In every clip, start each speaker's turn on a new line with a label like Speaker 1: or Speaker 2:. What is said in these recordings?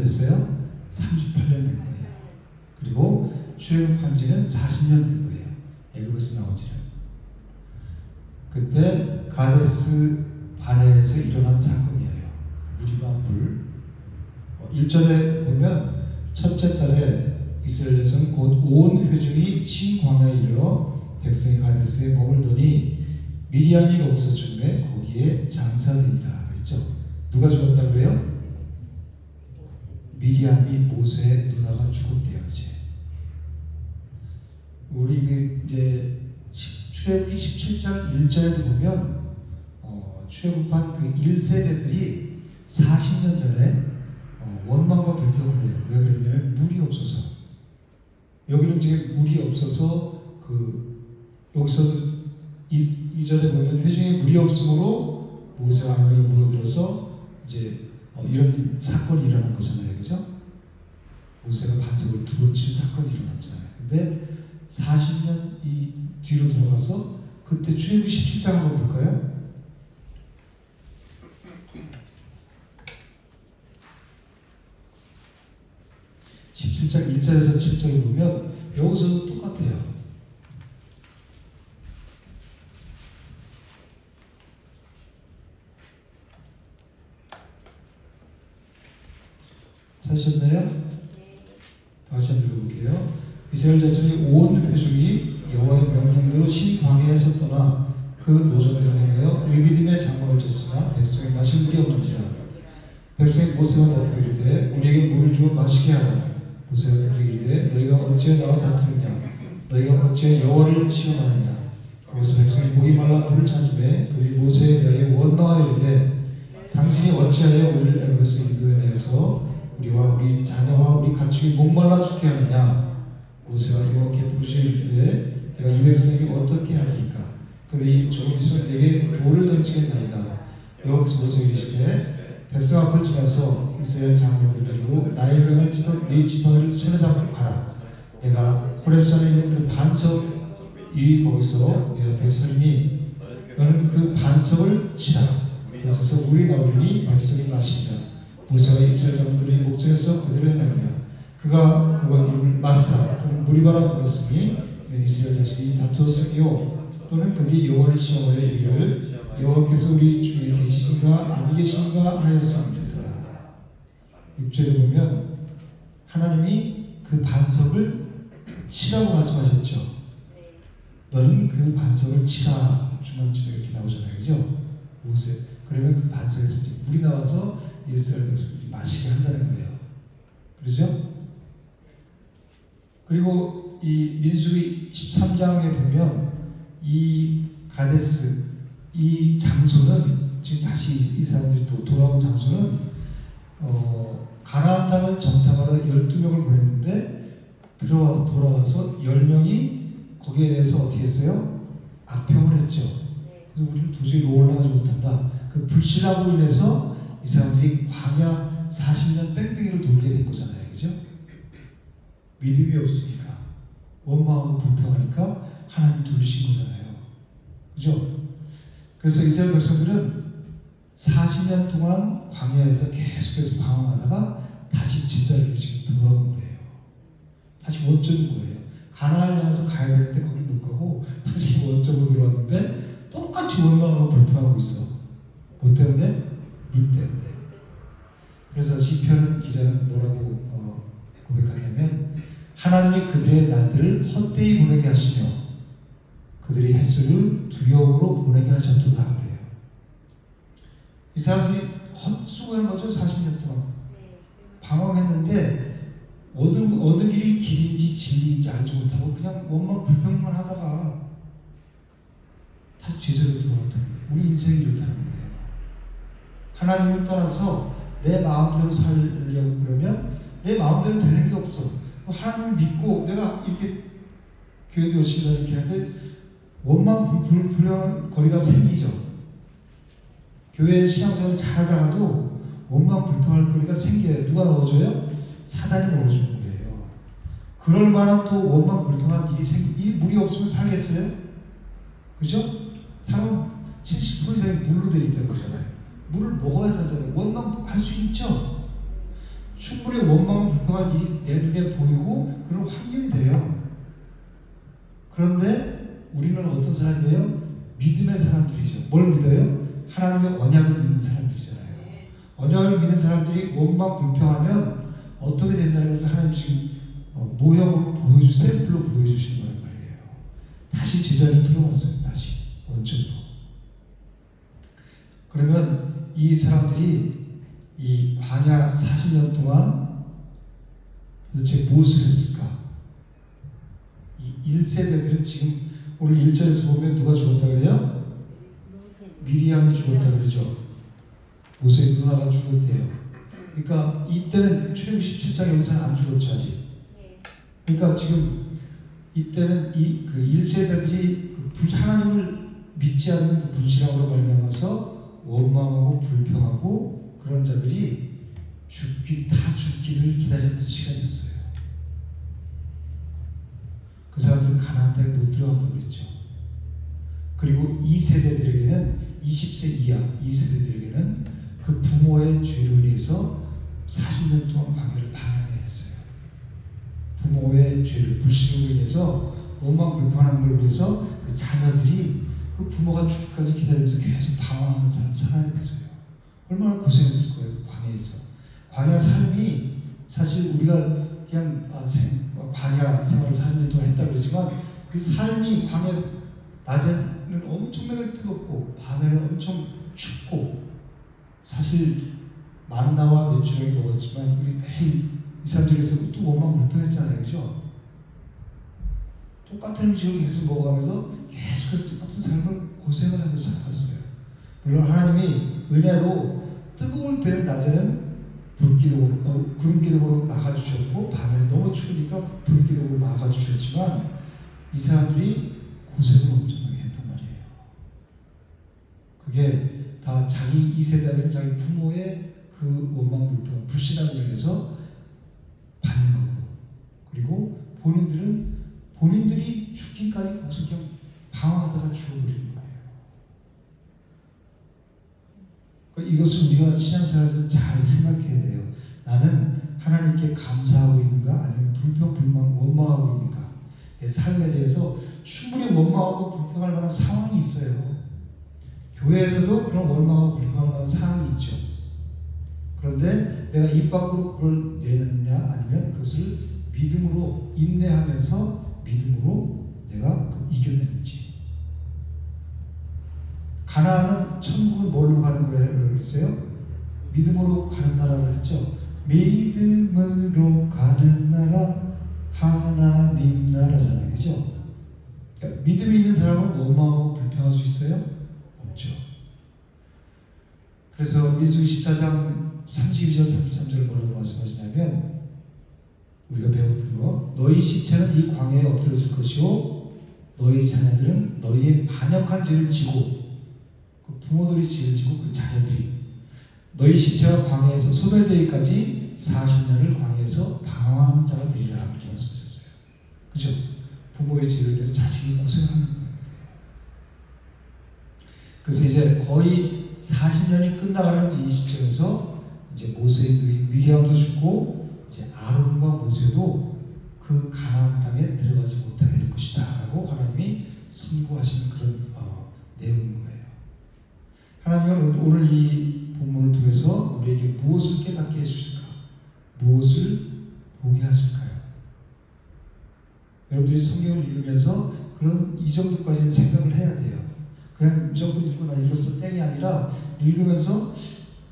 Speaker 1: 됐어요? 38년 된 거예요. 그리고 출애굽한 지는 40년 된 거예요. 애굽에서 나온 지는. 그때 가데스 바네에서 일어난 사건이에요. 무리반 물. 1절에 보면 첫째 달에 이스라엘 자손 곧 온 회중이 신광야에 이르러 백성이 가데스에 머물더니 미리암이 거기서 죽음에 거기에 장사되니라 그랬죠. 누가 죽었다고 해요? 미리암이 모세의 누나가 죽었대요. 우리 이제 출애굽기 17장 1절에도 보면 출애굽한 그 1세대들이 40년 전에 원망과 불평을 해요. 왜 그랬냐면 물이 없어서. 여기는 지금 물이 없어서 여기서 이 절에 보면 회중에 물이 없으므로 모세와 아론이 물어들어서 이제 이런 사건이 일어난 거잖아요. 그죠? 모세가 반석을 두 번 친 사건이 일어났잖아요. 근데 40년 이 뒤로 들어가서 그때 출애굽기 17장 한번 볼까요? (17장) 1절에서 7절을 보면 여기서도 똑같아요. 찾으셨나요? 다시 한번 읽어볼게요. 이스라엘 자손이 온 회중이 여호와의 명령대로 신광야에서 떠나 그 노점들을 행하여 르비딤의 장막을 쳤으나 백성이 마실 물이 없는지라. 백성이 모세와 다투고 이르되 우리에게 물을 주어 마시게 하라. 모세가 그들에게 이르되 너희가 어찌하여 나와 다투느냐. 너희가 어찌하여 여호와를 시험하느냐. 그래서 백성이 목이 말라 물을 찾으매 그들이 모세에 대하여 원망하여 이르되 당신이 어찌하여 우리를 애굽에서 인도해 내어서 우리와 우리 자녀와 우리 가축이 목말라 죽게 하느냐. 모세가 여호와께 부르시어 이르되 내가 이 백성에게 어떻게 하리이까. 그들이 조금 있으면 내게 돌을 던지겠나이다. 여호와께서 모세에게 이르시되 백성 앞을 지나서 이스라엘 장로들을 데리고 나일강을 치던 네 지팡이를 손에 잡고 가라. 내가 호렙산에 있는 그 반석 이 거기서 내 앞에 서리니 너는 그 반석을 치라. 그래서 물이 나오리니 백성이 마시리라. 모세가 이스라엘 장로들의 목전에서 그대로 행하니라. 그가 그건 이름을 마사 또는 무리바라 불렀으니 이스라엘 자손이 다투었으며 또는 그들이 여호와를 시험하여 이르기를 여호와께서 우리 주위에 계시는가 안 계시는가 하였습니다. 6절에 보면 하나님이 그 반석을 치라고 말씀하셨죠. 너는 그 반석을 치라. 중간쯤에 이렇게 나오잖아요. 그죠? 모세. 그러면 그 반석에서 물이 나와서 이스라엘 백성들이 마시게 한다는 거예요. 그러죠? 그리고 이 민수기 13장에 보면 이 가데스 이 장소는 지금 다시 이 사람들이 또 돌아온 장소는 가나안 땅을 정탐하러 12명을 보냈는데 돌아와서 10명이 거기에 대해서 어떻게 했어요? 악평을 했죠. 그래서 우리는 도저히 올라가지 못한다. 그 불신하고 인해서 이 사람들이 광야 40년 뺑뺑이를 돌게 된 거잖아요. 그죠? 믿음이 없으니까 원망하고 불평하니까 하나님 돌리신 거잖아요. 그죠? 그래서 이스라엘 백성들은 40년 동안 광야에서 계속해서 방황하다가 다시 제자리로 지금 돌아온 거예요. 다시 원점인 거예요. 가나안을 향해서 가야 되는데 거길 못 가고 다시 원점으로 들어왔는데 똑같이 원망하고 불평하고 있어. 뭐 때문에? 물 때문에. 그래서 시편 기자는 뭐라고 고백하냐면 하나님이 그들의 날들을 헛되이 보내게 하시며 그들의 횟수를 두려움으로 보내게 하셨도다 그래요. 이 사람들이 헛수고한 거죠. 40년 동안 방황했는데 어느 길이 길인지 진리인지 알지 못하고 그냥 원망 불평만 하다가 다시 제자리로 돌아왔다는 거예요. 우리 인생이 이렇다는 거예요. 하나님을 떠나서 내 마음대로 살려고 그러면 내 마음대로 되는 게 없어. 하나님을 믿고 내가 이렇게 교회도 열심히 이렇게 하는데 원망 불평거리가 생기죠. 교회 신앙생활을 잘하다가도 원망 불평할 거리가 생겨요. 누가 넣어줘요? 사단이 넣어주는 거예요. 그럴 만한 또 원망 불평한 이 물이 없으면 살겠어요? 그죠? 사람은 70% 이상이 물로 되어 있다는 거잖아요. 물을 먹어야 살잖아요. 원망 할 수 있죠? 충분히 원망 불평할 일이 내 눈에 보이고 그런 확률이 돼요. 그런데 우리는 어떤 사람이에요? 믿음의 사람들이죠. 뭘 믿어요? 하나님의 언약을 믿는 사람들이잖아요. 언약을 믿는 사람들이 원망 불평하면 어떻게 된다는 것을 하나님 지금 모형으로 샘플로 보여주시는 거란 말이에요. 다시 제자리로 들어왔어요. 다시 원점으로. 그러면 이 사람들이 이 광야 40년 동안 도대체 무엇을 했을까? 이 1세대들은 지금 오늘 1절에서 보면 누가 죽었다 그래요? 미리암이 죽었다 그러죠. 모세의 누나가 죽었대요. 그러니까 이때는 출애굽 17장 여기서는 안 죽었죠 아직. 그러니까 지금 이때는 그 1세대들이 하나님을 믿지 않는 그 불신앙으로 말미암아서 원망하고 불평하고 그런 자들이 다 죽기를 기다렸던 시간이었어요. 그 사람들은 가나안 땅에 못 들어간다고 그랬죠. 그리고 2세대들에게는 20세 이하 2세대들에게는 그 부모의 죄로 인해서 40년 동안 광야를 방황해야 했어요. 부모의 죄를 불신으로 인해서 원망 불평하는 걸 위해서 그 자녀들이 그 부모가 죽기까지 기다리면서 계속 방황하는 삶을 살아야 됐어요. 얼마나 고생했을 거예요. 그 광야에서. 광야 삶이 사실 우리가 그냥 광야 생활을 40년 동안 했다 그러지만 그 삶이 광야 낮에는 엄청나게 뜨겁고 밤에는 엄청 춥고 사실 만나와 메추라기 먹었지만 우리 매일 이 사람들에서 또 원망 불평했잖아요. 그죠? 똑같은 음식을 계속 먹어가면서 계속해서 똑같은 삶을 고생을 하면서 살았어요. 물론 하나님이 은혜로 뜨거울 때는 낮에는 구름기둥으로 막아주셨고 밤에는 너무 추우니까 불기둥으로 막아주셨지만 이 사람들이 고생을 엄청나게 했단 말이에요. 그게 다 자기 2세대들은 자기 부모의 그 원망 불평, 불신앙을 인해서 받는 거고 그리고 본인들이 죽기까지 거기서 그냥 방황하다가 죽어버리는 거예요. 그러니까 이것을 우리가 신앙생활에서 잘 생각해야 돼요. 나는 하나님께 감사하고 있는가 아니면 불평, 불만, 원망하고 있는가. 내 삶에 대해서 충분히 원망하고 불평할 만한 상황이 있어요. 교회에서도 그런 원망하고 불평할 만한 상황이 있죠. 그런데 내가 입 밖으로 그걸 내느냐 아니면 그것을 믿음으로 인내하면서 믿음으로 내가 이겨내는지. 가나안은 천국은 뭘로 가는 거예요? 그랬어요? 믿음으로 가는 나라를 했죠. 믿음으로 가는 나라 하나님 나라잖아요. 그죠? 그러니까 믿음이 있는 사람은 원망하고 불평할 수 있어요? 없죠. 그래서 민수기 14장 32절 33절 뭐라고 말씀하시냐면 우리가 배웠던 거 너희 시체는 이 광야에 엎드려질 것이요 너희 자녀들은 너희의 반역한 죄를 지고 그 부모들이 죄를 지고 그 자녀들이 너희 시체가 광야에서 소멸되기까지 40년을 광야에서 방황하는 자가 되리라 이렇게 말씀하셨어요. 그죠? 부모의 죄를 위해서 자식이 고생하는 거예요. 그래서 이제 거의 40년이 끝나가는 이 시점에서 이제 모세의 누이 미리암도 죽고 이제 아론과 모세도 그 가나안 땅에 들어가지 못하게 될 것이다라고 하나님이 선고하시는 그런 내용인 거예요. 하나님은 오늘 이 본문을 통해서 우리에게 무엇을 깨닫게 해주실까? 무엇을 보게 하실까요? 여러분들이 성경을 읽으면서 그런 이 정도까지는 생각을 해야 돼요. 그냥 이 정도 읽고 나 읽었어 땡이 아니라 읽으면서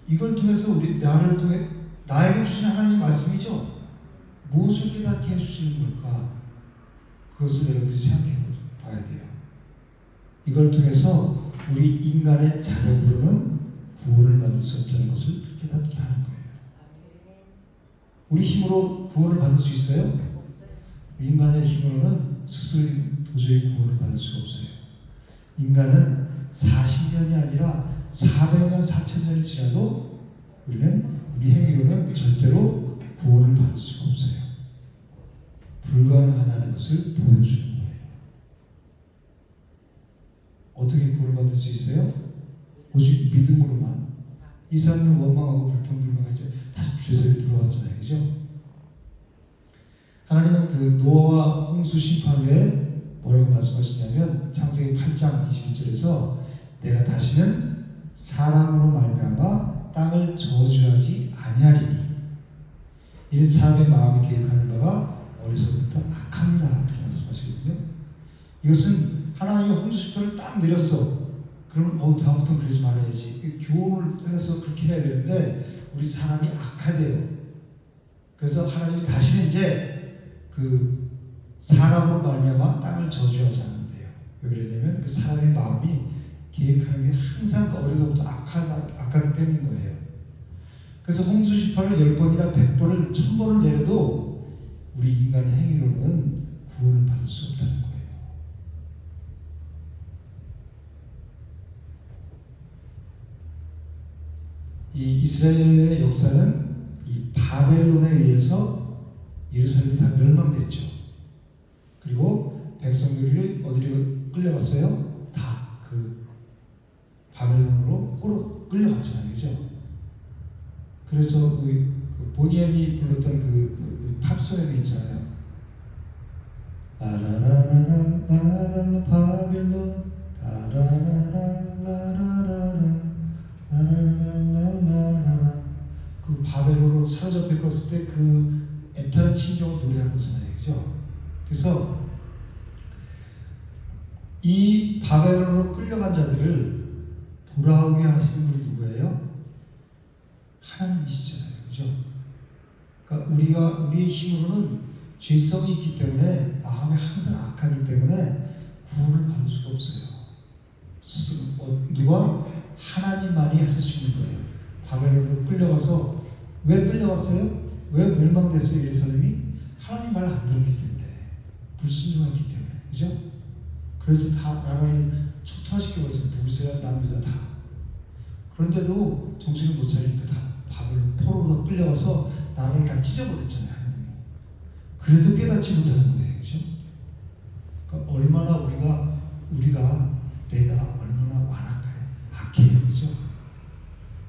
Speaker 1: 이걸 통해서 나를 통해 나에게 주신 하나님의 말씀이죠. 무엇을 깨닫게 해주시는 걸까? 그것을 여러분이 생각해 봐야 돼요. 이걸 통해서 우리 인간의 자력으로는 구원을 받을 수 없다는 것을 깨닫게 하는 거예요. 우리 힘으로 구원을 받을 수 있어요? 인간의 힘으로는 스스로 도저히 구원을 받을 수가 없어요. 인간은 40년이 아니라 400년, 4000년이 지나도 우리는 우리 행위로는 절대로 구원을 받을 수가 없어요. 불가능하다는 것을 보여주는 거예요. 어떻게 구원을 받을 수 있어요? 오직 믿음으로만. 이 사람은 원망하고 불평불만하죠. 다시 죄성이 들어왔잖아요. 그죠? 하나님은 그 노아와 홍수 심판 후에 뭐라고 말씀하시냐면 창세기 8장 21절에서 내가 다시는 사람으로 말미암아 땅을 저주하지 아니하리니 이는 사람의 마음이 계획하는 바가 어려서부터 악합니다. 그렇게 말씀하시거든요. 이것은 하나님이 홍수 심판을 딱 내렸어. 그러면 다음부터는 그러지 말아야지. 교훈을 해서 그렇게 해야 되는데 우리 사람이 악하대요. 그래서 하나님이 다시는 이제 그 사람으로 말미암아 땅을 저주하지 않는데요. 왜 그러냐면 그 사람의 마음이 계획하는 게 항상 어려서부터 악하기 때문인 거예요. 그래서 홍수 심판을 10번이나 100번을 1000번을 내려도 우리 인간의 행위로는 구원을 받을 수 없다는 거예요. 이 이스라엘의 역사는 이 바벨론에 의해서 예루살렘이 다 멸망됐죠. 그리고 백성들이 어디로 끌려갔어요? 다 그 바벨론으로 끌려갔잖아요. 그죠? 그래서 그 보니엠이 불렀던 그 팝송이 있잖아요. 라라라라라 라라라 바벨론 라라라라라라라라 라라라라라라라 그 바벨론으로 사로잡혀 갔을 때 그 애타는 심정을 노래한 거잖아요. 그죠? 그래서 이 바벨론으로 끌려간 자들을 돌아오게 하시는 분이 누구예요? 하나님이시잖아요. 그죠? 그러니까 우리의 힘으로는 죄성이 있기 때문에 마음이 항상 악하기 때문에 구원을 받을 수가 없어요. 누가? 하나님만이 하실 수 있는 거예요. 바벨론으로 끌려가서 왜 끌려갔어요? 왜 멸망됐어요? 예루살렘이? 하나님 말을 안 들었기 때문에, 불순종했기 때문에, 그죠? 그래서 다 나라를 초토화시켜버렸어요. 부르스라 남유다 다. 그런데도 정신을 못 차리니까 다 바벨론 포로로 끌려가서 나라를 다 찢어버렸잖아요. 하나님이. 그래도 깨닫지 못하는 거예요, 그죠? 그러니까 얼마나 내가 얼마나 악해요, 그죠?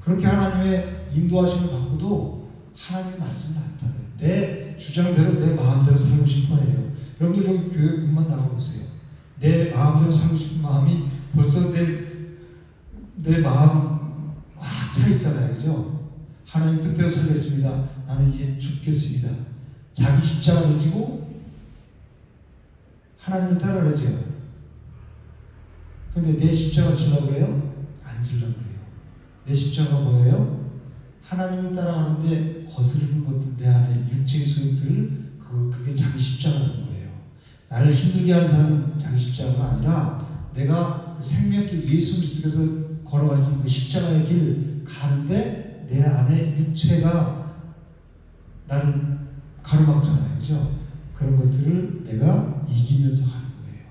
Speaker 1: 그렇게 하나님의 인도하심을 받고도 하나님의 말씀을 안 따라요. 내 주장대로 내 마음대로 살고 싶어 해요. 여러분들 여기 교회 문만 나가보세요. 내 마음대로 살고 싶은 마음이 벌써 내 마음 꽉 차 있잖아요. 그죠? 하나님 뜻대로 살겠습니다. 나는 이제 죽겠습니다. 자기 십자가를 지고 하나님을 따라가죠. 근데 내 십자가 지려고 해요? 안 지려고 해요. 내 십자가 뭐예요? 하나님을 따라가는데 거스르는 것들, 내 안에 육체의 소욕들, 그게 자기 십자가라는 거예요. 나를 힘들게 하는 사람은 자기 십자가가 아니라 내가 그 생명길 예수 그리스도께서 걸어가신 그 십자가의 길 가는데 내 안에 육체가 나를 가로막잖아요. 그죠? 그런 것들을 내가 이기면서 하는 거예요.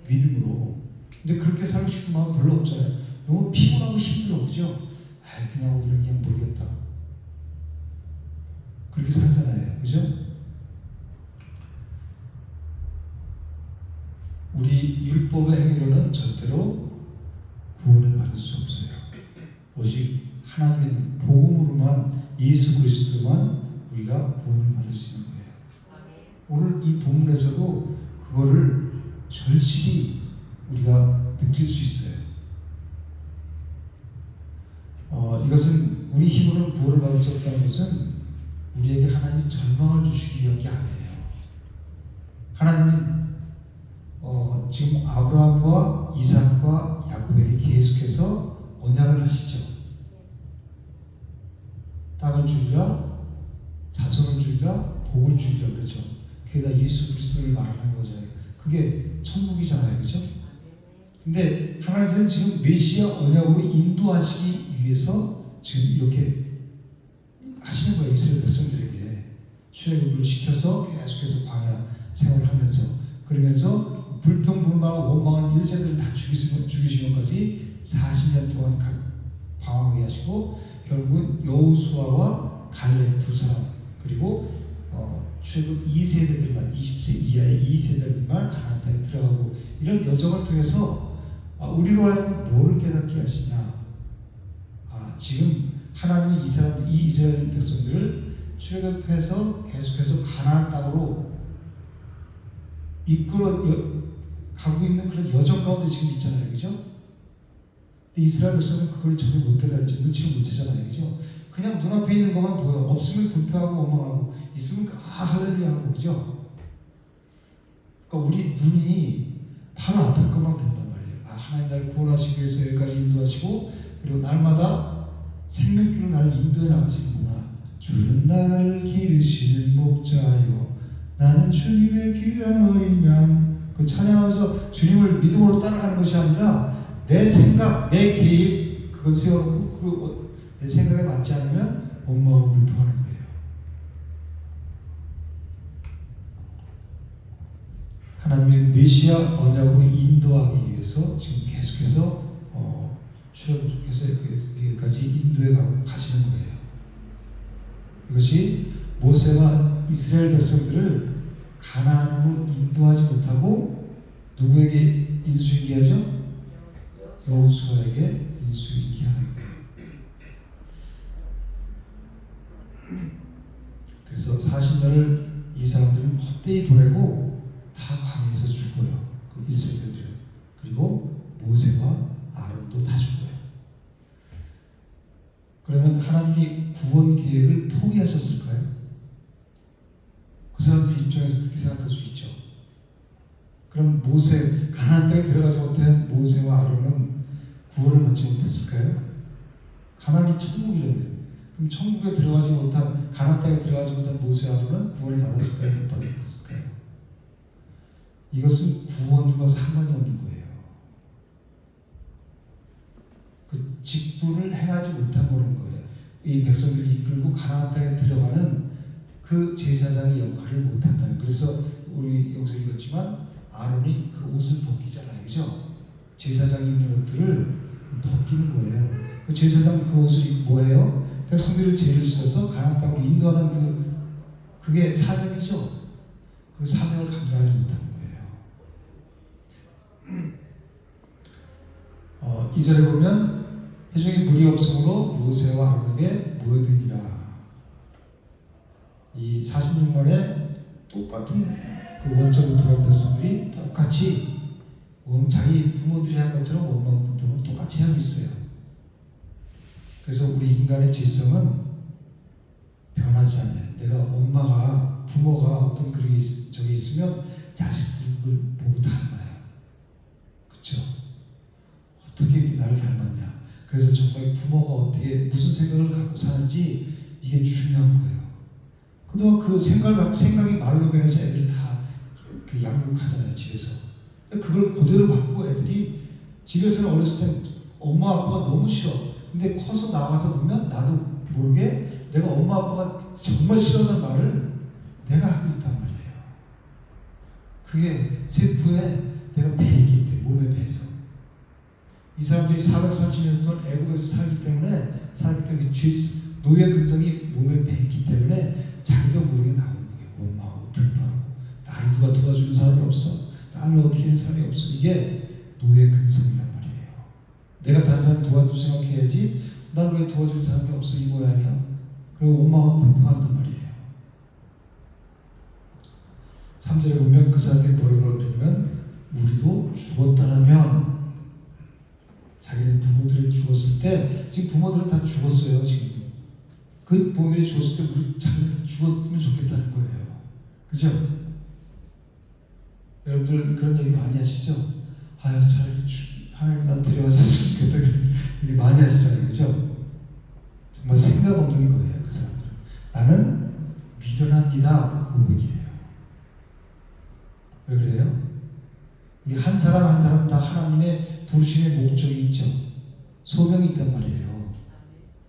Speaker 1: 믿음으로. 근데 그렇게 살고 싶은 마음 별로 없잖아요. 너무 피곤하고 힘들어. 그죠? 그냥 어디로 그냥 모르겠다. 그렇게 살잖아요. 그죠? 우리 율법의 행위로는 절대로 구원을 받을 수 없어요. 오직 하나님의 복음으로만, 예수 그리스도만 우리가 구원을 받을 수 있는 거예요. 오늘 이 본문에서도 그거를 절실히 우리가 느낄 수 있어요. 이것은 우리 힘으로는 구원을 받을 수 없다는 것은 우리에게 하나님이 절망을 주시기 위한 게 아니에요. 하나님은 지금 아브라함과 이삭과 야곱에게 계속해서 언약을 하시죠. 땅을 주리라, 자손을 주리라, 복을 주리라 그러죠. 그게 다 예수 그리스도를 말하는 거잖아요. 그게 천국이잖아요. 그죠? 근데 하나님께서는 지금 메시아 언약으로 인도하시기 위해서 지금 이렇게 하시는 거예요. 이스라엘 백성들에게 출애굽을 시켜서 계속해서 광야 생활을 하면서, 그러면서 불평불만 원망한 1세들을 다 죽이신 것까지 40년 동안 방황하게 하시고 결국은 여호수아와 갈렙 두 사람, 그리고 출애굽 2세대들만 20세 이하의 2세대들만 가나안 땅에 들어가고, 이런 여정을 통해서 우리로 하여금 뭐를 깨닫게 하시냐. 지금 하나님이 이 이스라엘 백성들을 출애굽해서 계속해서 가나안 땅으로 가고 있는 그런 여정 가운데 지금 있잖아요, 그죠? 근데 이스라엘 백성은 그걸 전혀 못 깨달지, 눈치를 못 채잖아요, 그죠? 그냥 눈앞에 있는 것만 보여. 없으면 불평하고 원망하고, 있으면 할렐루야 하고, 그죠? 그러니까 우리 눈이 바로 앞에 것만 본단 말이에요. 하나님 날 구원하시기 위해서 여기까지 인도하시고, 그리고 날마다 생명길로 나를 인도해 나가시는구나. 주는 나를 기르시는 목자요, 나는 주님의 귀한 어린 양. 그 찬양하면서 주님을 믿음으로 따라가는 것이 아니라 내 생각, 내 계획 그걸 세워놓고 내 생각에 맞지 않으면 원망하고 불평하는 거예요. 하나님의 메시아 언약으로 인도하기 위해서 지금 계속해서 출애굽해서 여기까지 인도해 가시는 거예요. 이것이 모세와 이스라엘 백성들을 가나안으로 인도하지 못하고 누구에게 인수인계하죠? 여호수아에게 인수인계하는 거예요. 그래서 40년을 이 사람들은 헛되이 보내고 다 광야에서 죽어요. 그 1세대들은. 그리고 모세와 아론도 다 죽어요. 그러면 하나님이 구원 계획을 포기하셨을까요? 그 사람들 입장에서 그렇게 생각할 수 있죠. 그럼 가나안 땅에 들어가지 못한 모세와 아론은 구원을 받지 못했을까요? 가나안이 천국이라며. 그럼 천국에 들어가지 못한, 가나안 땅에 들어가지 못한 모세와 아론은 구원을 받았을까요? 못 받았을까요? 이것은 구원과 상관이 없는 거예요. 그 직분을 행하지 못한 거는 거예요. 이 백성들이 이끌고 가나안 땅에 들어가는 그 제사장의 역할을 못한다는. 그래서 우리 여기서 읽었지만 아론이 그 옷을 벗기잖아요, 그죠? 제사장이 입는 옷들을 벗기는 거예요. 그 제사장 그 옷을 입고 뭐예요? 백성들을 죄를 씻어서 가나안 땅으로 인도하는 그게 사명이죠. 그 사명을 감당하지 못한 거예요. 2절에 보면 회중이 물이 없으므로 모세와 아론에게 모여드니라. 이 46만에 똑같은 그 원점으로 돌아온 백성들이 똑같이 자기 부모들이 한 것처럼 원망 불평을 똑같이 하고 있어요. 그래서 우리 인간의 질성은 변하지 않아요. 내가 부모가 어떤 그런 적이 있으면 자식들을 보고 닮아요. 그렇죠? 어떻게 나를 닮았냐. 그래서 정말 부모가 무슨 생각을 갖고 사는지 이게 중요한 거예요. 그동안 그 생각이 말로 변해서 애들이 다 그 양육하잖아요, 집에서. 그걸 그대로 받고 애들이 집에서는 어렸을 때 엄마 아빠가 너무 싫어. 근데 커서 나가서 보면 나도 모르게 내가 엄마 아빠가 정말 싫어하는 말을 내가 하고 있단 말이에요. 그게 세포에 내가 배이기 때문에, 몸에 배서. 이 사람들이 430년 동안 애국에서 살기 때문에 노예 근성이 몸에 배있기 때문에 자기도 모르게 나오는 거예요. 원망하고 불평하고 나를 누가 도와주는 사람이 없어. 나를 어떻게 하는 사람이 없어. 이게 노예 근성이란 말이에요. 내가 다른 사람 도와줄 생각해야지 나를 왜 도와줄 사람이 없어 이 모양이야. 그리고 원망하고 불평한단 말이에요. 3절에 보면 그 사람들이 뭐라고 그러냐면 우리도 죽었다라면 자기네 부모들이 죽었을 때 지금 부모들은 다 죽었어요. 지금 그 부모들이 죽었을 때 우리 자기네 죽었으면 좋겠다는 거예요. 그죠? 여러분들 그런 얘기 많이 하시죠? 아유 차라리 하나님 난 데려가셨으면 좋겠다 얘기 많이 하시잖아요. 그죠? 정말 생각 없는 거예요. 그 사람들은. 나는 미련합니다. 그 고백이에요. 왜 그래요? 우리 한 사람 한 사람 다 하나님의 부르심의 목적이 있죠. 소명이 있단 말이에요.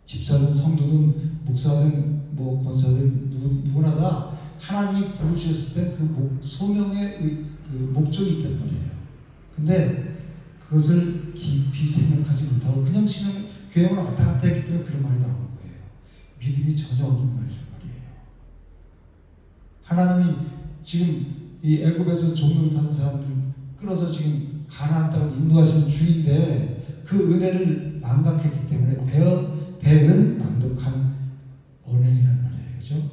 Speaker 1: 집사든 성도든 목사든 권사든 누구나 다 하나님이 부르셨을 때 그 소명의 그 목적이 있단 말이에요. 근데 그것을 깊이 생각하지 못하고 그냥 교회만 왔다 갔다 했기 때문에 그런 말이 나오는 거예요. 믿음이 전혀 없는 말이란 말이에요. 하나님이 지금 이 애굽에서 종로를 타는 사람들 끌어서 지금 가나안 땅을 인도하시는 주인데 그 은혜를 망각했기 때문에 배은 망덕한 언행이란 말이에요. 그죠?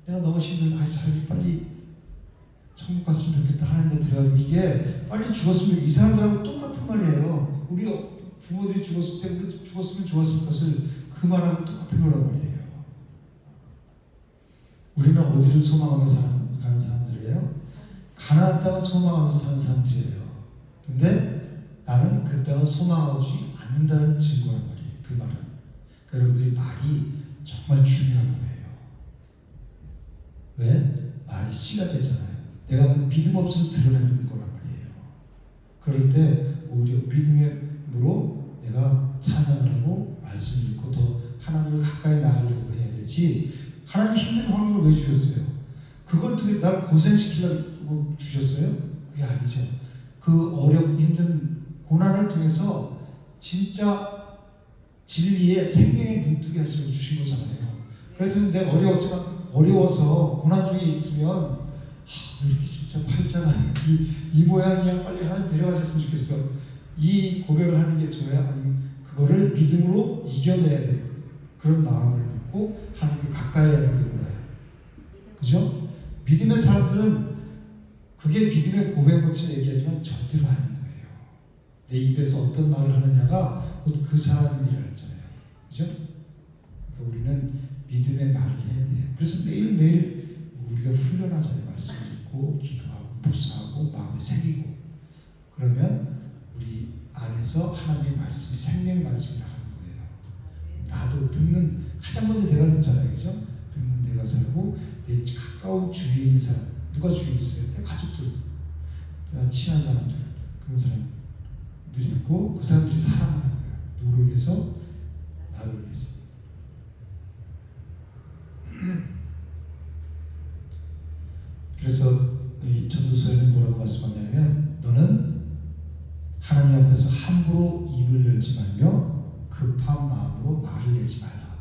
Speaker 1: 내가 너무 힘들어. 차라리 빨리 천국 갔으면 좋겠다. 하나님께 들어가지고 이게 빨리 죽었으면 이 사람들하고 똑같은 말이에요. 우리 부모들이 죽었을 때 우리 죽었으면 좋았을 것을 그 말하고 똑같은 거란 말이에요. 우리는 어디를 소망하면서 가는 사람들이에요? 가나안 땅을 소망하면서 사는 사람들이에요. 근데 나는 그 땅을 소망하지 않는다는 증거란 말이에요. 그 말은. 그러니까 여러분들이 말이 정말 중요한 거예요. 왜? 말이 씨가 되잖아요. 내가 그 믿음 없음을 드러내는 거란 말이에요. 그럴 때 오히려 믿음으로 내가 찬양을 하고 말씀을 읽고 더 하나님을 가까이 나가려고 해야 되지. 하나님 힘든 환경을 왜 주셨어요? 그걸 통해 날 고생시키려고 주셨어요? 그게 아니죠. 그 어렵고 힘든 고난을 통해서 진짜 진리의 생명의 눈뜨게 하시려고 주신 거잖아요. 그래서 내가 어려워서 고난 중에 있으면 왜 이렇게 진짜 팔자가 이 모양이야, 빨리 하나님 데려가셨으면 좋겠어. 이 고백을 하는 게 저야. 아니 그거를 믿음으로 이겨내야 돼. 그런 마음을 갖고 하나님께 가까이 하는 게 몰라요. 그죠? 믿음의 사람들은 그게 믿음의 고백같이 얘기하지만 절대로 아닌 거예요. 내 입에서 어떤 말을 하느냐가 곧 그 사람이라 했잖아요. 그죠? 그러니까 우리는 믿음의 말을 해야 돼요. 그래서 매일매일 우리가 훈련하잖아요. 말씀을 읽고 기도하고 묵상하고 마음에 새기고 그러면 우리 안에서 하나님의 말씀이 생명의 말씀이 나가는 거예요. 나도 듣는 가장 먼저 내가 듣잖아요. 그죠? 듣는 내가 살고 내 가까운 주위에 있는 사람 누가 주위에 있어요? 내 가족들, 내가 친한 사람들 그런 사람들이 있고 그 사람들이 사랑하는 거예요. 누구를 위해서? 나를 위해서. 그래서 이 전도서에는 뭐라고 말씀하냐면 너는 하나님 앞에서 함부로 입을 열지 말며 급한 마음으로 말을 내지 말라.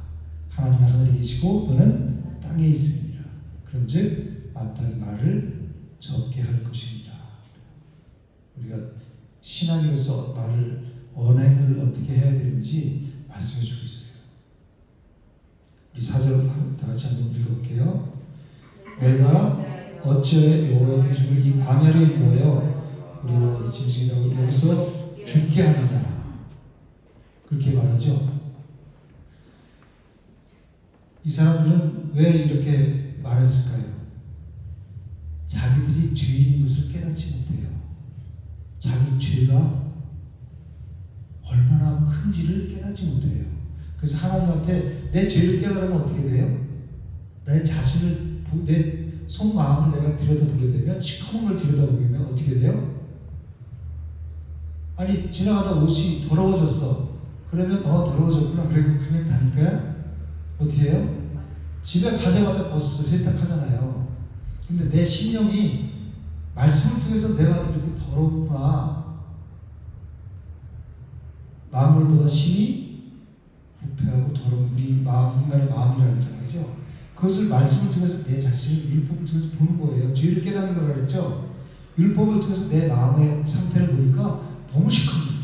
Speaker 1: 하나님 하늘에 계시고 너는 땅에 있으니라. 그런즉 마땅히 말을 적게 할 것이니라. 우리가 신앙인으로서 말을 언행을 어떻게 해야 되는지 말씀해 주고 있어요. 우리 4절 다 같이 한번 읽어볼게요. 내가 어찌하여 여호와의 표징을 이 광야로 인도하여 그리고 짐승이라고 여기서 죽게 하느냐 그렇게 말하죠. 이 사람들은 왜 이렇게 말했을까요? 자기들이 죄인인 것을 깨닫지 못해요. 자기 죄가 얼마나 큰지를 깨닫지 못해요. 그래서 하나님한테 내 죄를 깨달으면 어떻게 돼요? 내 자신을 내 속마음을 내가 들여다보게 되면 시커먼 걸 들여다보게 되면 어떻게 돼요? 아니 지나가다 옷이 더러워졌어. 그러면 더러워졌구나. 그리고 그냥 다니까요? 어떻게 해요? 집에 가자마자 벗어서 세탁하잖아요. 근데 내 심령이 말씀을 통해서 내가 이렇게 더럽구나. 만물보다 심히 부패하고 더러운 우리 마음, 인간의 마음이라고 했잖아요. 그죠? 그것을 말씀을 통해서 내 자신을 율법을 통해서 보는 거예요. 죄를 깨닫는 거라고 그랬죠? 율법을 통해서 내 마음의 상태를 보니까 너무 시커매.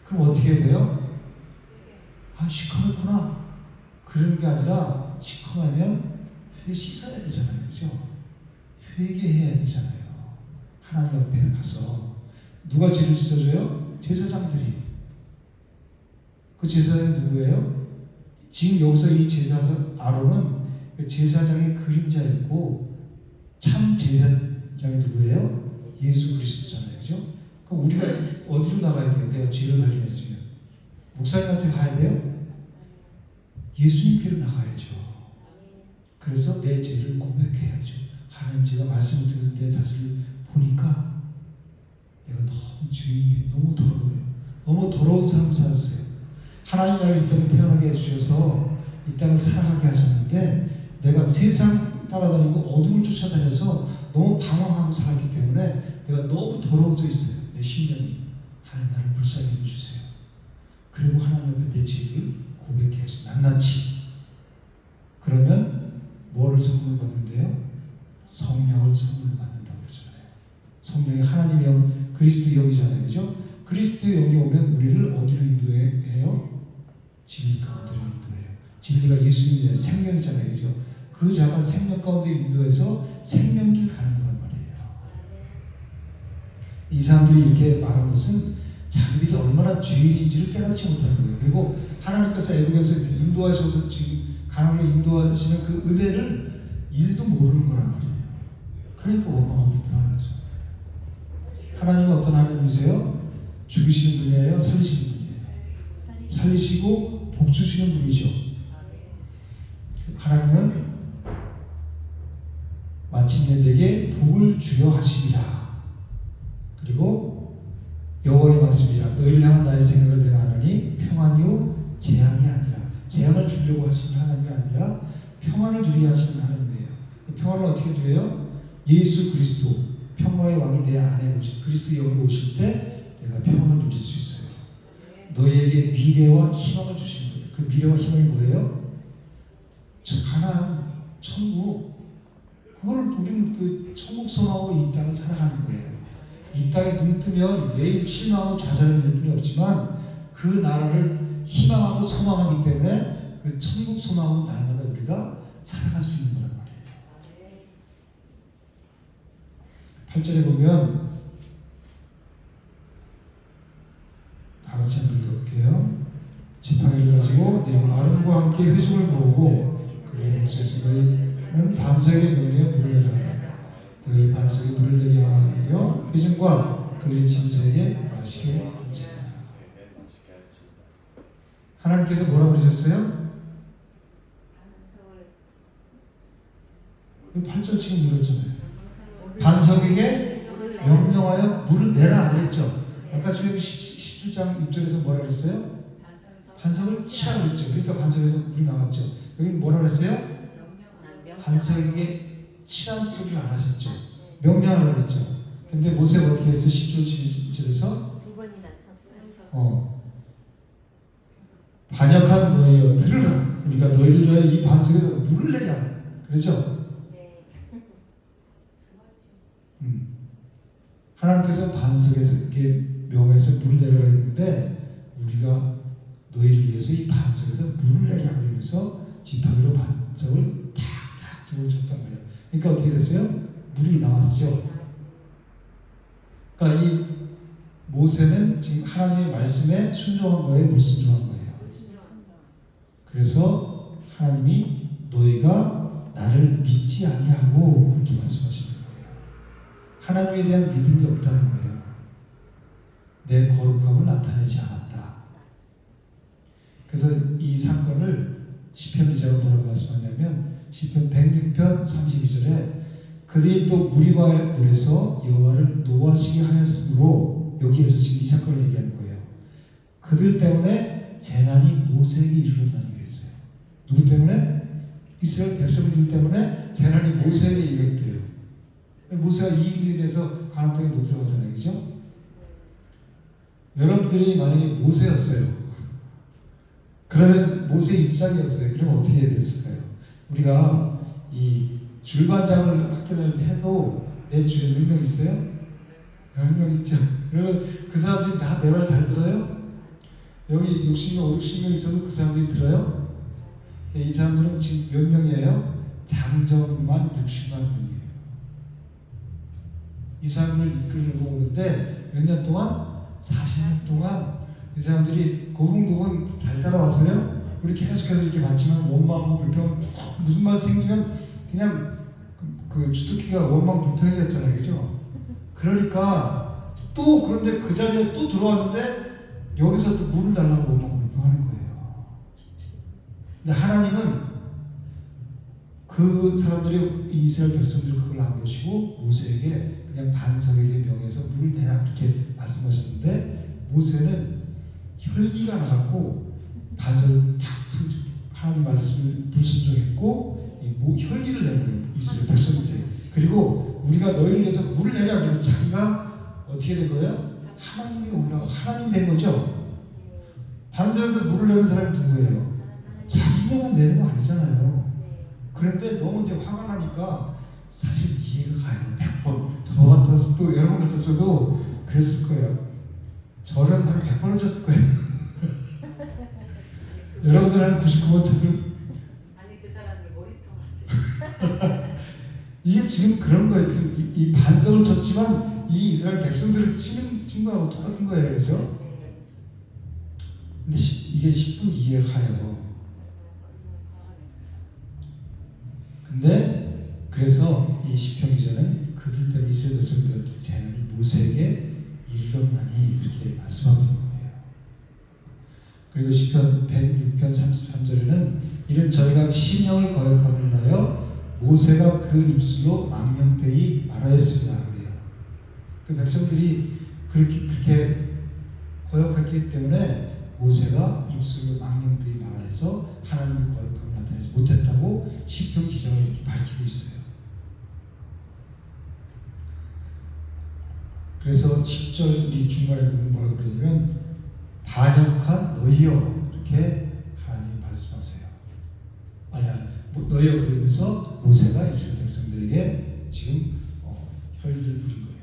Speaker 1: 그럼 어떻게 해야 돼요? 아, 시커맸구나. 그런 게 아니라 시커매면 씻어야 되잖아요. 그죠? 회개해야 되잖아요. 하나님 앞에 가서. 누가 죄를 씻어줘요? 제사장들이. 그 제사장이 누구예요? 지금 여기서 이 제사장 아론은 그 제사장의 그림자였고 참 제사장이 누구예요? 예수 그리스도잖아요. 그죠? 그럼 우리가 어디로 나가야 돼요? 내가 죄를 발견했으면 목사님한테 가야 돼요? 예수님께로 나가야죠. 그래서 내 죄를 고백해야죠. 하나님, 제가 말씀을 통해서 내 자신을 보니까 내가 너무 죄인이에요. 너무 더러워요. 너무 더러운 삶을 살았어요. 하나님 나를 이 땅에 태어나게 해주셔서 이 땅을 살아가게 하셨는데 내가 세상 따라다니고 어둠을 쫓아다녀서 너무 방황하고 살았기 때문에 내가 너무 더러워져 있어요. 내 심령이. 하나님 나를 불쌍히 해주세요. 그리고 하나님 앞에 내 죄를 고백해 주세요. 낱낱이. 그러면 뭐를 선물 받는데요? 성령을 선물 받는다고 그러잖아요. 성령이 하나님의 영, 그리스도 영이잖아요. 그죠? 그리스도 영이 오면 우리를 어디로 인도해요? 진리 가운데로 인도해요. 진리가 예수님의 생명이잖아요. 그죠? 그 자가 생명 가운데 인도해서 생명길 가는 거란 말이에요. 이 사람들이 이렇게 말한 것은 자기들이 얼마나 죄인인지를 깨닫지 못하는 거예요. 그리고 하나님께서 애굽에서 인도하셔서 지금 가나안으로 인도하시는 그 은혜를 일도 모르는 거란 말이에요. 그러니까 원망하고 불평하는 거죠. 하나님은 어떤 하나님이세요? 죽이시는 분이에요? 살리시는 분이에요? 살리시고 복 주시는 분이죠. 하나님은 마침내 내게 복을 주려 하시리라. 그리고 여호와의 말씀이라 너희를 향한 나의 생각을 내가 하노니 평안이요 재앙이 아니라, 재앙을 주려고 하시는 하나님이 아니라 평안을 누리게 하시는 하나님이에요. 그 평안을 어떻게 누려요? 예수 그리스도 평화의 왕이 내 안에 오실, 그리스도 영으로 오실 때 내가 평안을 누릴 수 있어요. 너희에게 미래와 희망을 주시는 거예요. 그 미래와 희망이 뭐예요? 저 가나안, 천국, 그걸 우리는 그 천국 소망하고 이 땅을 살아가는 거예요. 이 땅에 눈 뜨면 매일 실망하고 좌절할 뿐이 없지만 그 나라를 희망하고 소망하기 때문에 그 천국 소망으로 날마다 우리가 살아갈 수 있는 거란 말이에요. 8절에 보면 다 같이 한번 읽어볼게요. 지팡이를 가지고 내 아론과 함께 회중을 모으고 그의 모세에서 너희는 반석의 명령에 물을 내서 너희 반석에 물을 내게 하여 회중과 그의 짐승에게 마시게 하시라. 하나님께서 뭐라고 그러셨어요? 8절 지금 읽었잖아요. 반석에게 명령하여 물을 내라 그랬죠. 아까 주님 17장 6절에서 뭐라 그랬어요? 반석을 치라 그랬죠. 그러니까 반석에서 물이 나왔죠. 여기는 뭐라 그랬어요? 반석에게 치라는 소리를 안 하셨죠. 명령하라고 그랬죠. 근데 모세가 어떻게 했어요? 10절 11절에서
Speaker 2: 두 번이나 쳤어요.
Speaker 1: 반역한 너희여 들으라. 우리가 너희를 위하여 이 반석에서 물을 내랴. 그렇죠? 하나님께서 반석에서 이렇게 명에서 물을 내라 그랬는데 우리가 너희를 위해서 이 반석에서 물을 내랴 그러면서 지팡이로 반석을 탁탁 두어 줬단 말이에요. 그러니까 어떻게 됐어요? 물이 나왔죠. 그러니까 이 모세는 지금 하나님의 말씀에 순종한 거예요, 못 순종한 거예요. 그래서 하나님이 너희가 나를 믿지 아니하고 그렇게 말씀하시는 거예요. 하나님에 대한 믿음이 없다는 거예요. 내 거룩함을 나타내지 않았다. 그래서 이 사건을 시편 기자가 뭐라고 말씀하냐면 시편 106편 32절에 그들이 또 무리와 물에서 여호와를 노하시게 하였으므로 여기에서 지금 이 사건을 얘기하는 거예요. 그들 때문에 재난이 모세에게 이르렀다는 그랬어요. 누구 때문에? 이스라엘 백성들 때문에 재난이 모세에게 이르렀대요. 모세가 이 일로 인해서 가나안 땅에 못 들어가잖아요. 그죠? 여러분들이 만약에 모세였어요. 그러면 모세 입장이었어요. 그러면 어떻게 해야 됐을까요? 우리가 이 줄반장을 학교 다닐 때 해도 내 주위에 몇 명 있어요? 10명 있죠. 그러면 그 사람들이 다 내 말 잘 들어요? 여기 60명, 50명 있어도 그 사람들이 들어요? 이 사람들은 지금 몇 명이에요? 장정만 60만 명이에요. 이 사람을 이끌고 오는데 몇 년 동안? 40년 동안 이 사람들이 고분고분 잘 따라왔어요. 우리 계속해서 이렇게 봤지만 원망하고 불평, 무슨 말 생기면 그냥 그 주특기가 원망 불평이었잖아요. 그죠? 그러니까 또 그런데 그 자리에 또 들어왔는데 여기서 또 물을 달라고 원망 불평하는 거예요. 근데 하나님은 그 사람들이 이스라엘 백성들 그걸 안 보시고 모세에게 그냥 반석에게 명해서 물을 내라 이렇게 말씀하셨는데 모세는 혈기가 나갔고 반석을 탁 하나님 말씀을 불순종했고 혈기를 내는 거예요. 이스라엘 백성들이. 그리고 우리가 너희를 위해서 물을 내라 그러면 자기가 어떻게 된 거예요? 하나님이 올라가 하나님 된 거죠. 반석에서 물을 내는 사람이 누구예요? 자기가 내는 거 아니잖아요. 그런데 너무 이제 화가 나니까 사실 이해가 가요. 100번 저 같았어도 여러분 같았어도 그랬을 거예요. 저는 한 100번은 쳤을 거예요. 여러분들 한 99번 쳤을.
Speaker 2: 아니 그 사람들 머리통
Speaker 1: 이게 지금 그런 거예요. 지금 이 반성을 쳤지만 이 이스라엘 백성들을 치는 거하고 똑같은 거예요. 그죠? 근데 이게 10분 이해가 가요. 근데 그래서 이 시편 기자는 그들 때문에 이스라엘 백성들 재난이 모세에게 이르렀나니 이렇게 말씀하고 있는 거예요. 그리고 시편 106편 33절에는 이는 저희가 신령을 거역함으로 인하여 모세가 그 입술로 망령되이 말하였습니다. 그래요. 그 백성들이 그렇게 거역했기 때문에 모세가 입술로 망령되이 말하여서 하나님의 거룩함을 나타내지 못했다고 시편 기자가 이렇게 밝히고 있어요. 그래서 10절 우리 중간에 보면 뭐라고 그러냐면 반역한 너희여 이렇게 하나님이 말씀하세요. 아니야 너희여 그러면서 모세가 이스라엘 백성들에게 지금 혈기를 부린 거예요.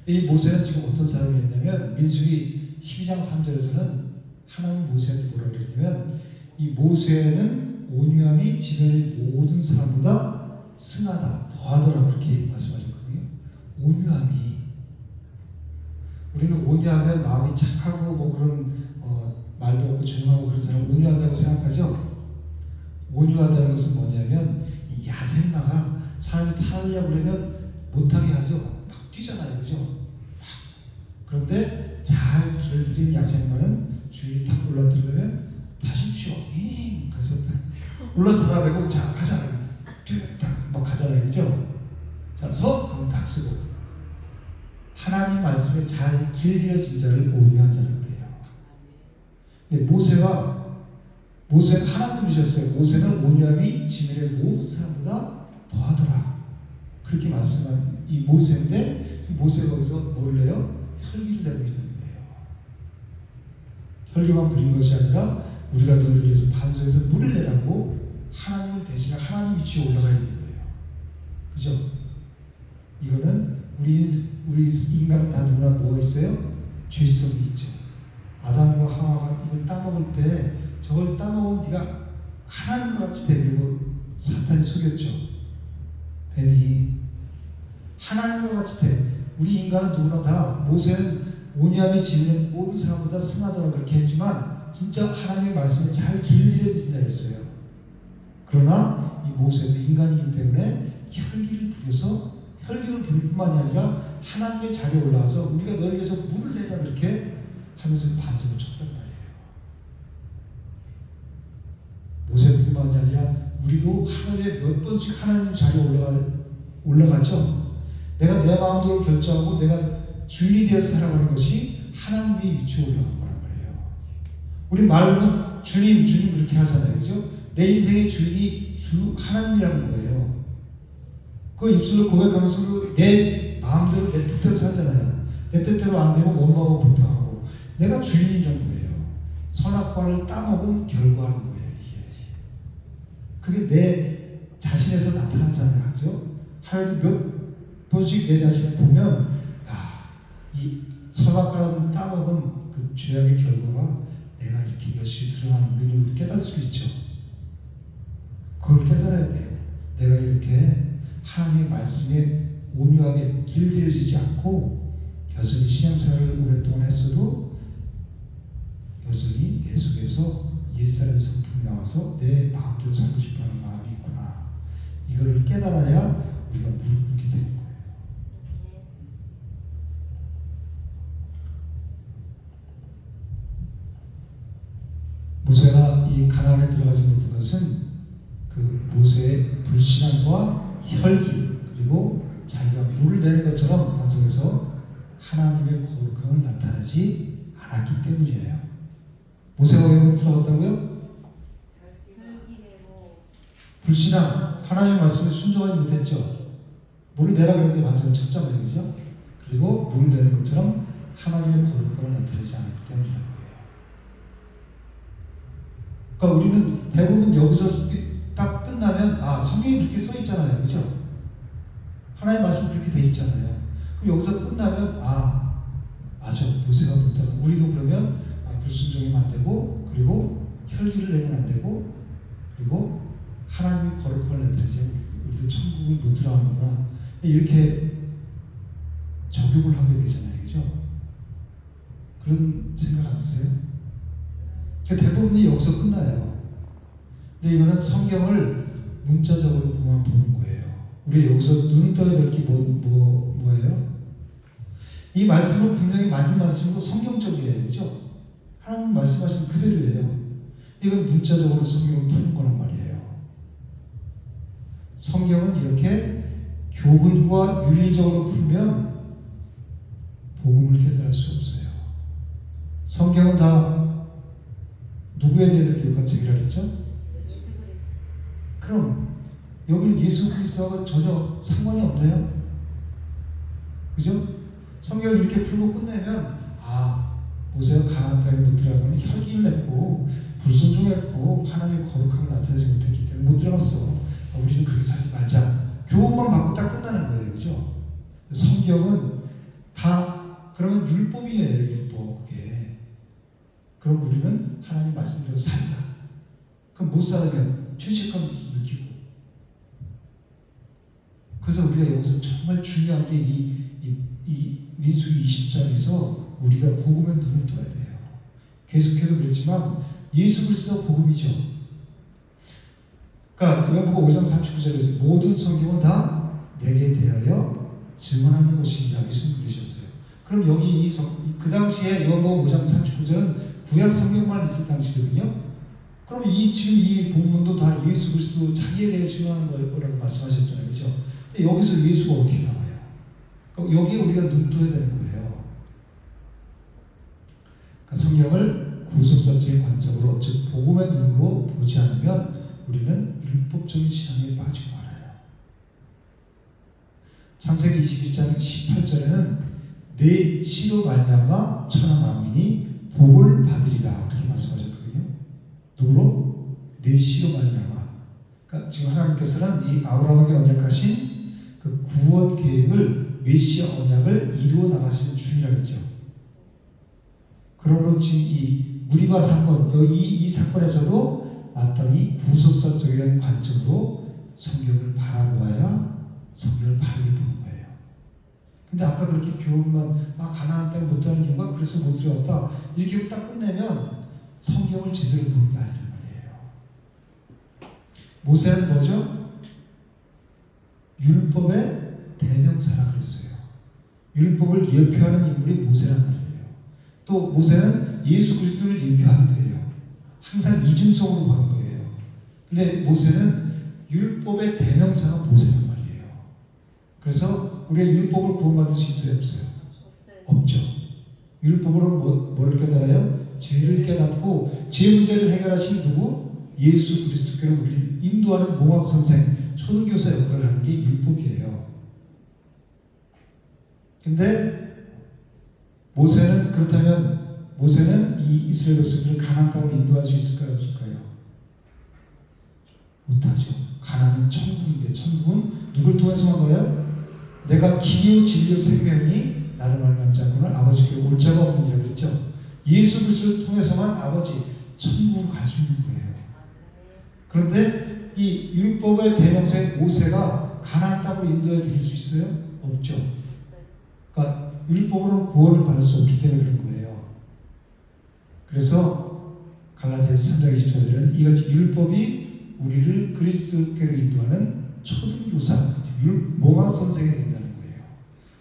Speaker 1: 이 모세는 지금 어떤 사람이었냐면 민수기 12장 3절에서는 하나님 모세한테 뭐라고 그랬냐면 이 모세는 온유함이 지면의 모든 사람보다 승하다 더하더라 그렇게 말씀하셨거든요. 온유함이 우리는 온유하면 마음이 착하고 뭐 그런 말도 없고 조용하고 그런 사람 온유하다고 생각하죠. 온유하다는 것은 뭐냐면 이 야생마가 사람이 타려고 그러면 못하게 하죠. 막 뛰잖아요, 그죠? 그런데 잘 길들인 야생마는 주인이 탁 올라뜨리면 타십시오. 그래서 올라타라고 자 가자. 막 가잖아요, 그죠? 자, 그럼 탁 쓰고 하나님 말씀에 잘 길들여진 자를 온유한 자라고 그래요. 근데 모세가 하나님이셨어요. 모세는 온유함이 지면의 모든 사람보다 더하더라. 그렇게 말씀한 이 모세인데 모세가 거기서 뭘 내요? 혈기를 내고 있는 거예요. 혈기만 부린 것이 아니라 우리가 너를 위해서 반석에서 물을 내라고 하나님을 대신해 하나님 위치에 올라가 있는 거예요. 그죠? 이거는 우리 인간은 다 누구나 뭐가 있어요? 죄성이 있죠. 아담과 하와가 이걸 따먹을 때 저걸 따먹으면 네가 하나님과 같이 되고 사탄이 속였죠. 뱀이 하나님과 같이 돼. 우리 인간은 누구나 다 모세는 온유함이 지는 모든 사람보다 승하더라 그렇게 했지만 진짜 하나님의 말씀에 잘 길들여진 자였어요. 그러나 이 모세도 인간이기 때문에 혈기를 부릴 뿐만이 아니라 하나님의 자리에 올라와서 우리가 너를 위해서 물을 내냐 그렇게 하면서 반성을 쳤단 말이에요. 모세뿐만이 아니라 우리도 하루에 몇 번씩 하나님 자리에 올라가죠. 내가 내 마음대로 결정하고 내가 주인이 되어서 살아가는 것이 하나님의 위치에 올라간 거란 말이에요. 우리 말로는 주님 그렇게 하잖아요. 그죠? 내 인생의 주인이 하나님이라는 거예요. 그 입술로 고백하면서 내 마음대로 내 뜻대로 살잖아요. 내 뜻대로 안 되면 원망하고 불평하고 내가 주인이라는 거예요. 선악과를 따먹은 결과라는 거예요. 이게. 그게 내 자신에서 나타나잖아요. 그죠? 하루에도 몇 번씩 내 자신을 보면 이 선악과를 따먹은 그 죄악의 결과가 내가 이렇게 열심히 드러나는 우리를 깨달을 수 있죠. 그걸 깨달아야 돼요. 내가 이렇게 하나님의 말씀에 온유하게 길들여지지 않고 여전히 신앙생활을 오랫동안 했어도 여전히 내 속에서 옛사람의 성품이 나와서 내 마음대로 살고 싶어하는 마음이 있구나. 이걸 깨달아야 우리가 무릎 꿇게 되는 거예요. 모세가 이 가나안에 들어가지 못한 것은 그 모세의 불신앙과 혈기 그리고 자기가 물을 내는 것처럼 반석에서 하나님의 거룩함을 나타내지 않았기 때문이에요. 모세가 왜 들어갔다고요? 불신앙, 하나님의 말씀에 순종하지 못했죠. 물을 내라 그랬는데 반석을 쳤잖아요, 그죠? 그리고 물을 내는 것처럼 하나님의 거룩함을 나타내지 않았기 때문이라는 거예요. 그러니까 우리는 대부분 여기서 딱 끝나면 성경이 그렇게 써 있잖아요, 그죠? 하나님의 말씀 그렇게 돼 있잖아요. 그럼 여기서 끝나면 맞아, 모세가 못하고 우리도 그러면 불순종이면 안 되고 그리고 혈기를 내면 안 되고 그리고 하나님이 거룩함을 나타내죠. 우리도 천국을 못 들어가는구나. 이렇게 적용을 하게 되잖아요. 그죠? 그런 생각 안 드세요? 대부분이 여기서 끝나요. 근데 이거는 성경을 문자적으로 보는 거예요. 우리 여기서 눈을 떠야 될 게 뭐예요? 이 말씀은 분명히 맞는 말씀이고 성경적이에요. 그죠? 하나님 말씀하신 그대로예요. 이건 문자적으로 성경을 푸는 거란 말이에요. 성경은 이렇게 교훈과 윤리적으로 풀면 복음을 깨달을 수 없어요. 성경은 다 누구에 대해서 기록한 책이라 그랬죠? 그럼 여기는 예수 그리스도하고 전혀 상관이 없네요. 그죠? 성경을 이렇게 풀고 끝내면 모세가 가나안 땅에 못 들어가면 혈기를 냈고 불순종했고 하나님의 거룩함을 나타내지 못했기 때문에 못 들어갔어. 우리는 그렇게 살지 말자. 교훈만 받고 딱 끝나는 거예요. 그죠? 성경은 다 그러면 율법이에요. 율법 그게. 그럼 우리는 하나님 말씀대로 살자. 그럼 못 살면 죄책감 느끼고. 그래서 우리가 여기서 정말 중요한 게 이 민수기 20장에서 우리가 복음의 눈을 떠야 돼요. 계속해서 그랬지만 예수 그리스도가 복음이죠. 그러니까 요한복음 5장 39절에서 모든 성경은 다 내게 대하여 증언하는 것이니라 예수님 그러셨어요. 그럼 여기 그 당시에 요한복음 5장 39절은 구약 성경만 있을 당시거든요. 그럼 지금 이 본문도 다 예수 그리스도 자기에 대해 증언하는 거라고 말씀하셨잖아요. 그죠? 근데 여기서 예수가 어떻게 나와요? 여기에 우리가 눈 떠야 되는 거예요. 그러니까 성경을 구속사적인 관점으로, 즉 복음의 눈으로 보지 않으면 우리는 율법적인 신앙에 빠지고 말아요. 창세기 22장 18절에는 내 씨로 말미암아 천하 만민이 복을 받으리라 그렇게 말씀하셨거든요. 누구로? 내 씨로 말미암아. 그러니까 지금 하나님께서는 이 아브라함에게 언약하신 그 구원 계획을 메시아 언약을 이루어 나가시는 중이라고 했죠. 그러므로 지금 이 무리바 사건, 이 사건에서도 마땅히 구속사적인 관점으로 성경을 바라보아야 성경을 바르게 보는 거예요. 근데 아까 그렇게 교훈만 가나안 땅에 못 들어가는 이유가 그래서 못 들어갔다 이렇게 딱 끝내면 성경을 제대로 보는 게 아니란 말이에요. 모세는 뭐죠? 율법의 대명사라 그랬어요. 율법을 예표하는 인물이 모세란 말이에요. 또 모세는 예수 그리스도를 예표하기도 해요. 항상 이중성으로 보는 거예요. 근데 모세는 율법의 대명사가 모세란 말이에요. 그래서 우리가 율법을 구원받을 수 있어요? 없어요? 없죠. 율법으로 뭐를 깨달아요? 죄를 깨닫고 죄 문제를 해결하신 누구? 예수 그리스도께로 우리를 인도하는 몽학선생, 초등교사 역할을 하는 게 율법이에요. 근데 모세는 그렇다면 모세는 이 이스라엘 백성들을 가나안 땅으로 인도할 수 있을까요? 없을까요? 못하죠. 가나안은 천국인데 천국은 누굴 통해서만 가요? 내가 길이요 진리요 생명이 나를 말미암지 않고는 아버지께로 올 자가 없느니라 그랬죠. 예수 그리스도를 통해서만 아버지 천국으로 갈 수 있는 거예요. 그런데 이 율법의 대명사인 모세가 가나안 땅으로 인도해 드릴 수 있어요? 없죠. 그러니까 율법으로는 구원을 받을 수 없기 때문에 그런 거예요. 그래서 갈라디아서 3장 24절에는 이같이 율법이 우리를 그리스도께로 인도하는 초등교사, 몽학 선생이 된다는 거예요.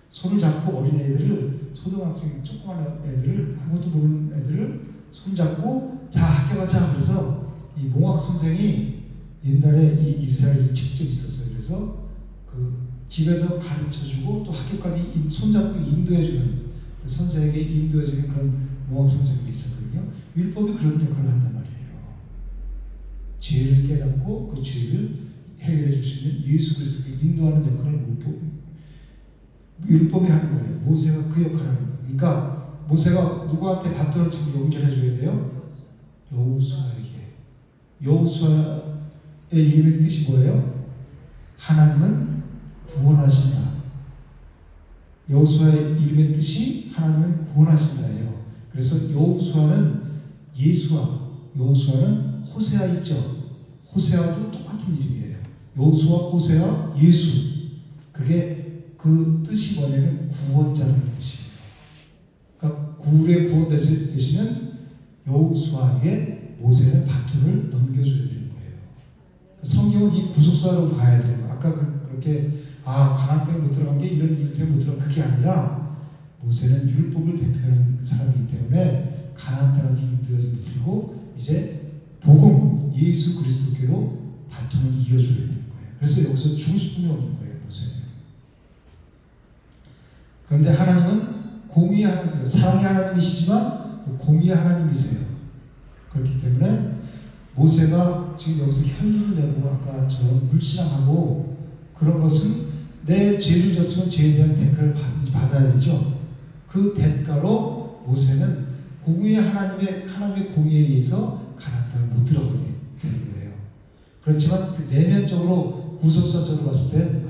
Speaker 1: 손을 잡고 어린애들을, 초등학생 조그만 애들을, 아무것도 모르는 애들을 손잡고 자 학교 가자. 그래서 이 몽학 선생이 옛날에 이 이스라엘에 직접 있었어요. 그래서 그 집에서 가르쳐주고 또 학교까지 손잡고 인도해주는 선생에게 인도해주는 그런 몽학 선생들이 있었거든요. 율법이 그런 역할을 한단 말이에요. 죄를 깨닫고 그 죄를 해결해 줄 수 있는 예수 그리스도께 인도하는 역할을 율법이 하는 거예요. 모세가 그 역할을 하는 거예요. 그러니까 모세가 누구한테 밧돌을 지금 연결해 줘야 돼요? 여호수아에게. 여호수아의 이름의 뜻이 뭐예요? 하나님은 구원하신다. 여호수아의 이름의 뜻이 하나님은 구원하신다예요. 그래서 여호수아는 예수와 여호수아는 호세아 있죠. 호세아도 똑같은 이름이에요. 여호수아, 호세아, 예수. 그게 그 뜻이 뭐냐면 구원자라는 뜻이에요. 그러니까 굴에 구원되시는 여호수아에게 모세는 바톤을 넘겨줘야 되는 거예요. 성경은 이 구속사로 봐야 되는 거예요. 아까 그렇게 가나안 땅에 못 들어간 게 이런 이유 때문에 못 들어간 그게 아니라 모세는 율법을 대표하는 사람이기 때문에 가나안 땅까지 인도하지 못하고 이제 복음 예수 그리스도께로 바톤을 이어줘야 되는 거예요. 그래서 여기서 죽을 수뿐이 없는 거예요. 모세는. 그런데 하나님은 공의의 하나님, 사랑의 하나님이시지만 또 공의의 하나님이세요. 그렇기 때문에 모세가 지금 여기서 혈류를 내고 아까처럼 불신앙하고 그런 것은 내 죄를 졌으면 죄에 대한 대가를 받아야 되죠. 그 대가로 모세는 공의의 하나님의 공의에 의해서 가나안 땅을 못 들어가게 되는 거예요. 그렇지만 그 내면적으로 구속사적으로 봤을 때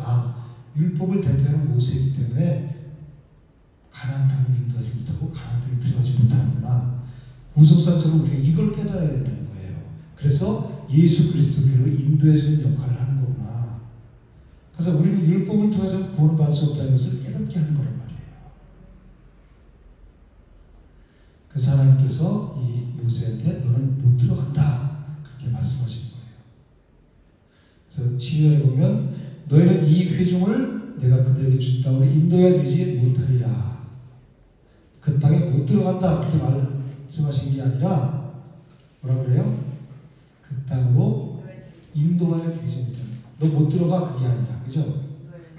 Speaker 1: 율법을 대표하는 모세이기 때문에 가나안 땅을 인도하지 못하고 가나안 땅에 들어가지 못하는구나. 구속사적으로 우리가 이걸 깨달아야 된다는 거예요. 그래서 예수 그리스도께로 인도해주는 역할을 하는 거구나. 그래서 우리는 율법을 통해서 구원을 받을 수 없다는 것을 깨닫게 하는 거란 말이에요. 그래서 하나님께서 이 모세한테 너는 못 들어간다 그렇게 말씀하시는 거예요. 그래서 12절에 보면 너희는 이 회중을 내가 그들에게 준 땅으로 인도해 주지 못하리라. 그 땅에 못 들어간다 그렇게 말씀하신 게 아니라 뭐라 그래요? 그 땅으로 인도하여 주지 못하리라. 너 못 들어가 그게 아니라 그죠?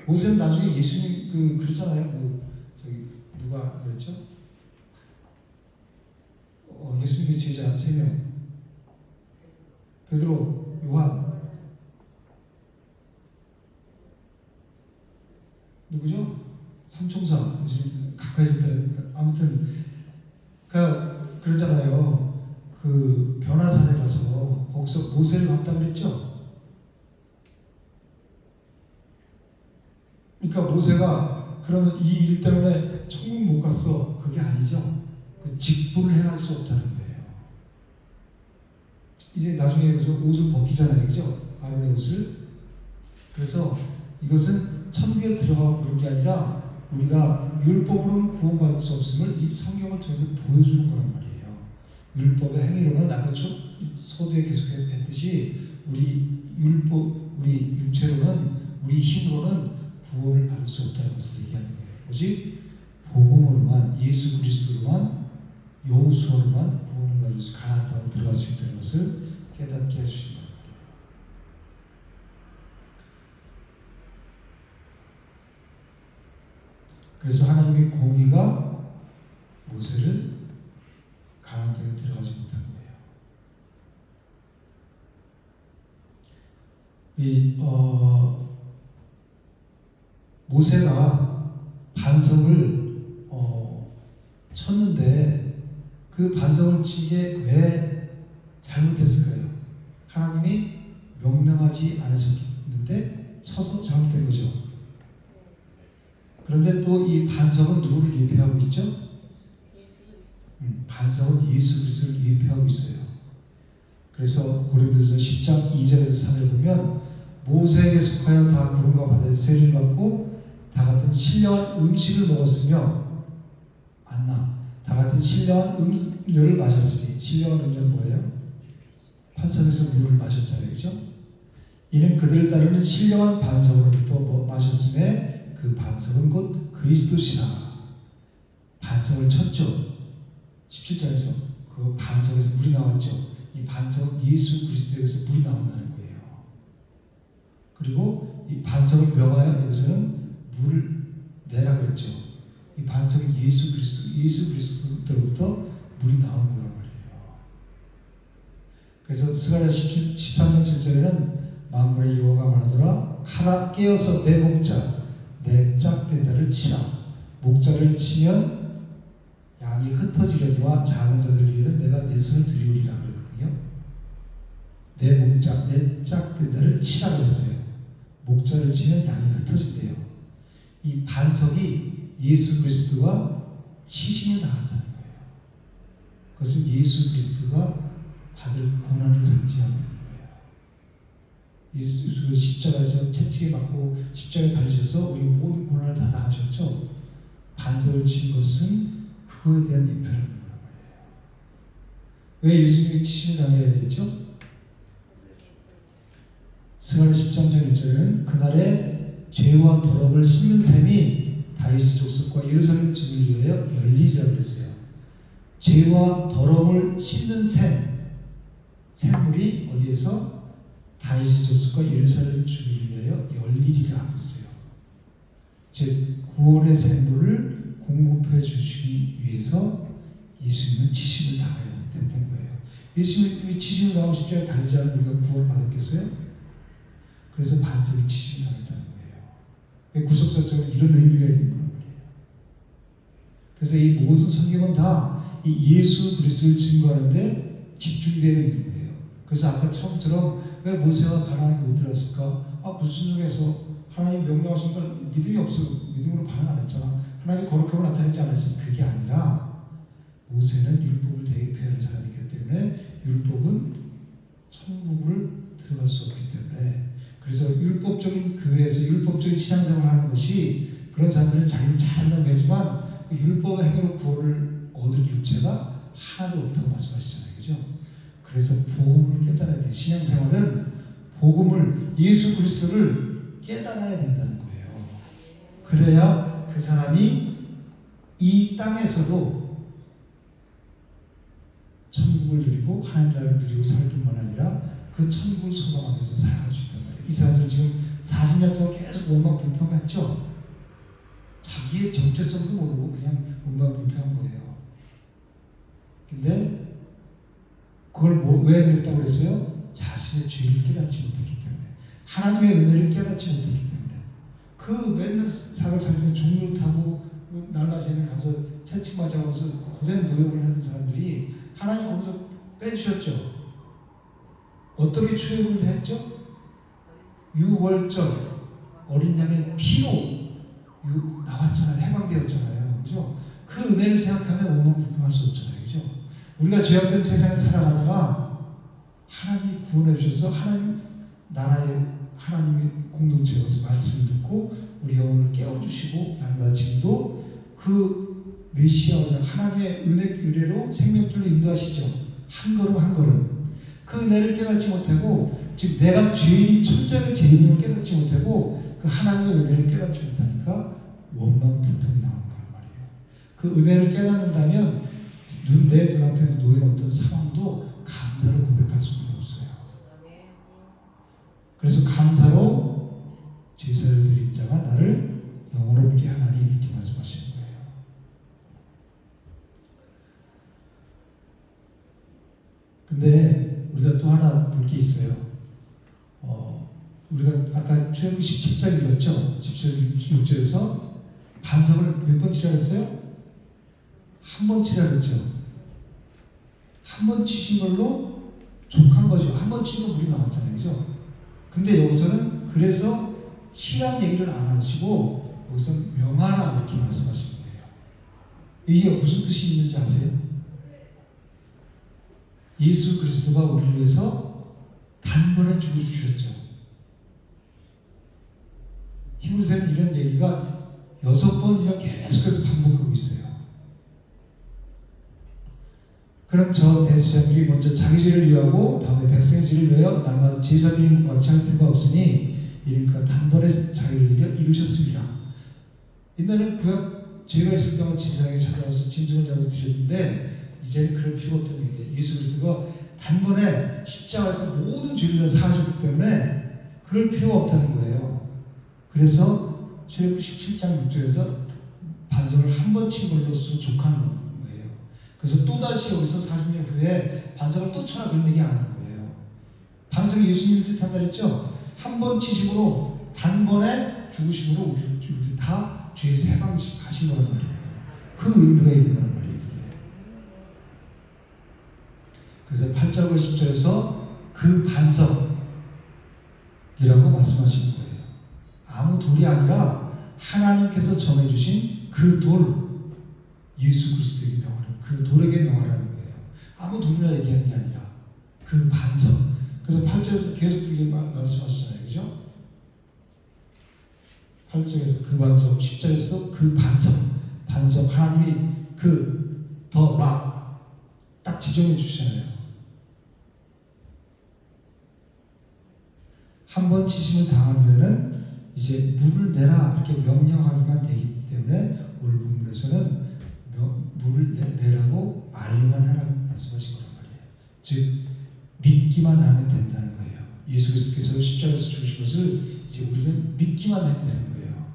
Speaker 1: 모세는 나중에 예수님 그러잖아요. 저기 누가 그랬죠? 예수님의 제자 3명 베드로, 요한 누구죠? 삼총사 가까이 있다. 아무튼 그러잖아요. 그 변화산에 가서 거기서 모세를 봤다 그랬죠? 그러니까 모세가 그러면 이 일 때문에 천국 못 갔어. 그게 아니죠. 그 직분을 행할 수 없다는 거예요. 이제 나중에 그래서 옷을 벗기잖아요. 그죠? 아론의 옷을. 그래서 이것은 천국에 들어가고 그런 게 아니라 우리가 율법으로는 구원받을 수 없음을 이 성경을 통해서 보여주는 거란 말이에요. 율법의 행위로는 아까 서두에 계속 했듯이 우리 육체로는 우리 힘으로는 구원을 받을 수 없다는 것을 얘기하는 거예요. 오직 복음으로만 예수 그리스도로만 여호수아로만 구원을 받을 수 가나안 땅으로 들어갈 수 있다는 것을 깨닫게 해주신 거예요. 그래서 하나님의 공의가 모세를 가나안 땅에 들어가지 못한 거예요. 모세가 반석을 쳤는데 그 반석을 치게 왜 잘못했을까요? 하나님이 명령하지 않으셨는데 쳐서 잘못된 거죠. 그런데 또 이 반석은 누구를 예표하고 있죠? 반석은 예수 그리스도를 예표하고 있어요. 그래서 고린도서 10장 2절에서 4절 보면 모세에게 속하여 다 구름과 바다에 세를 받고 다 같은 신령한 음식을 먹었으며 다 같은 신령한 음료를 마셨으니 신령한 음료는 뭐예요? 반석에서 물을 마셨잖아요. 그죠? 이는 그들을 따르는 신령한 반석으로부터 마셨음에 그 반석은 곧 그리스도시라. 반석을 쳤죠. 17절에서 그 반석에서 물이 나왔죠. 이 반석은 예수 그리스도에서 물이 나온다는 거예요. 그리고 이 반석을 명하여 여기서는 물을 내라 그랬죠. 이 반석은 예수 그리스도로부터 물이 나온 거란 말이에요. 그래서 스가랴 13장 7절에는 만군의 여호와가 말하더라. 칼아 깨어서 내 목자 내 짝된 자를 치라. 목자를 치면 양이 흩어지려니와 작은 자들 위에는 내가 내 손을 들이우리라 그랬거든요. 내 목자 내 짝된 자를 치라 그랬어요. 목자를 치면 양이 흩어진대요. 이 반석이 예수 그리스도가 치심을 당한다는 거예요. 그것은 예수 그리스도가 받을 고난을 상징하고 있는 거예요. 예수 십자가에서 채찍에 맞고 십자가에 달리셔서 우리 모든 고난을 다 당하셨죠. 반석을 친 것은 그거에 대한 예표라는 거란 말이에요. 왜 예수님이 치심을 당해야 되죠? 스가랴 13장 1절에는 그날에 죄와 더럽을 씻는 셈이 다윗의 족속과 예루살렘 집을 위하여 열리리라고 그랬어요. 죄와 더러움을 씻는 샘물이 어디에서? 다윗의 족속과 예루살렘 집을 위하여 열리리라 그랬어요. 즉 구원의 샘물을 공급해 주시기 위해서 예수님은 치심을 당해야 된다는 거예요. 예수님이 치심을 당하고 십자가에 달리지 않으면 우리가 구원을 받았겠어요? 그래서 반석이 치심을 당했다는 거예요. 구속사적으로 이런 의미가 있는 거란 말이에요. 그래서 이 모든 성경은 다 이 예수 그리스도를 증거하는데 집중되어 있는 거예요. 그래서 아까 처음처럼 왜 모세가 가나안을 못 들었을까? 불순종해서 하나님 명령하신 걸 믿음이 없어 믿음으로 반응 안 했잖아. 하나님이 거룩함을 나타내지 않았지. 그게 아니라 모세는 율법을 대표하는 사람이기 때문에 율법은 천국을 들어갈 수 없기 때문에 그래서 율법적인 교회에서 율법적인 신앙생활을 하는 것이 그런 사람들은 자기는 잘한다고 하지만 그 율법의 행위로 구원을 얻을 육체가 하나도 없다고 말씀하시잖아요. 그죠? 그래서 복음을 깨달아야 돼요. 신앙생활은 복음을 예수 그리스도를 깨달아야 된다는 거예요. 그래야 그 사람이 이 땅에서도 천국을 누리고 하나님 나라를 누리고 살 뿐만 아니라 그 천국을 소망하면서 살아갈 수 있단 말이에요. 이 사람들 지금 40년 동안 계속 원망 불평했죠. 자기의 정체성도 모르고 그냥 원망 불평한 거예요. 근데 그걸 왜 그랬다고 그랬어요? 자신의 죄를 깨닫지 못했기 때문에 하나님의 은혜를 깨닫지 못했기 때문에 그 맨날 사각사기는 종로 타고 날마시는 가서 채찍 맞아가면서 고된 노역을 하는 사람들이 하나님 거기서 빼주셨죠. 어떻게 출애굽을 했죠? 유월절 어린 양의 피로 나왔잖아요. 해방되었잖아요. 그죠? 그 은혜를 생각하면 원망 불평할 수 없잖아요. 그죠? 우리가 죄악된 세상에 살아가다가 하나님이 구원해 주셔서 하나님 나라의 하나님의 공동체에서 말씀을 듣고 우리 영혼을 깨워주시고 날마다 지금도 그 메시아와 하나님의 은혜로 생명길로 인도하시죠. 한 걸음 한 걸음 그 은혜를 깨닫지 못하고 즉 내가 죄인 천장의 죄인임을 깨닫지 못하고 그 하나님의 은혜를 깨닫지 못하니까 원망 불평이 나오는 거란 말이에요. 그 은혜를 깨닫는다면 내 눈앞에 놓인 어떤 상황도 감사로 고백할 수밖에 없어요. 그래서 감사로 제사를 드린 자가 나를 영원롭게 하나니 이렇게 말씀하시는 거예요. 근데 우리가 또 하나 볼 게 있어요. 우리가 아까 출애굽 17장 읽었죠? 16절에서 반석을 몇 번 치라 했어요? 한 번 치라 했죠. 한 번 치신 걸로 족한 거죠. 한 번 치고 물이 나왔잖아요. 그죠? 근데 여기서는 그래서 치란 얘기를 안 하시고 여기서 명하라 이렇게 말씀하시는 거예요. 이게 무슨 뜻이 있는지 아세요? 예수 그리스도가 우리를 위해서 단번에 죽어주셨죠. 히브리서에는 이런 얘기가 6번이나 계속해서 반복하고 있어요. 그럼 저 대제사장들이 먼저 자기 죄를 위하고 다음에 백성의 죄를 위하여 날마다 제사 드리는 것 같이 할 필요가 없으니 이러니까 단번에 자기를 드려 이루셨습니다. 옛날에는 구약 죄가 있을 때만 제사장이 찾아와서 짐승을 잡아서 드렸는데 이제는 그럴 필요 없다는 얘기예요. 예수 그리스도가 단번에 십자가에서 모든 죄를 사하셨기 때문에 그럴 필요가 없다는 거예요. 그래서 출애굽 17장 6절에서 반석을 한 번 친 걸로서 족한 거예요. 그래서 또다시 여기서 40년 후에 반석을 또 쳐라 그런 얘기 안 하는 거예요. 반석이 예수님을 뜻한다 그랬죠? 한 번 치심으로 단번에 죽으심으로 우리 다 죄에서 해방하신 거란 말이에요. 그 의미가 있는 거란 말이에요. 그래서 8절 10절에서 그 반석이라고 말씀하시는 거예요. 아무 돌이 아니라 하나님께서 정해주신 그 돌, 예수 그리스도에게 명하는 그 돌에게 명하라는 거예요. 아무 돌이나 얘기하는 게 아니라 그 반석. 그래서 8절에서 계속 그게 말씀하시잖아요. 그죠? 8절에서 그 반석, 10절에서 그 반석 하나님이 그 더 락 딱 지정해 주시잖아요. 한번 지심을 당하면은 이제 물을 내라 이렇게 명령하기만 되기 때문에 오늘 본문에서는 물을 내라고 말로만 하라고 말씀하신 거란 말이에요. 즉 믿기만 하면 된다는 거예요. 예수 그리스도께서 십자가에서 죽으신 것을 이제 우리는 믿기만 하면 되는 거예요.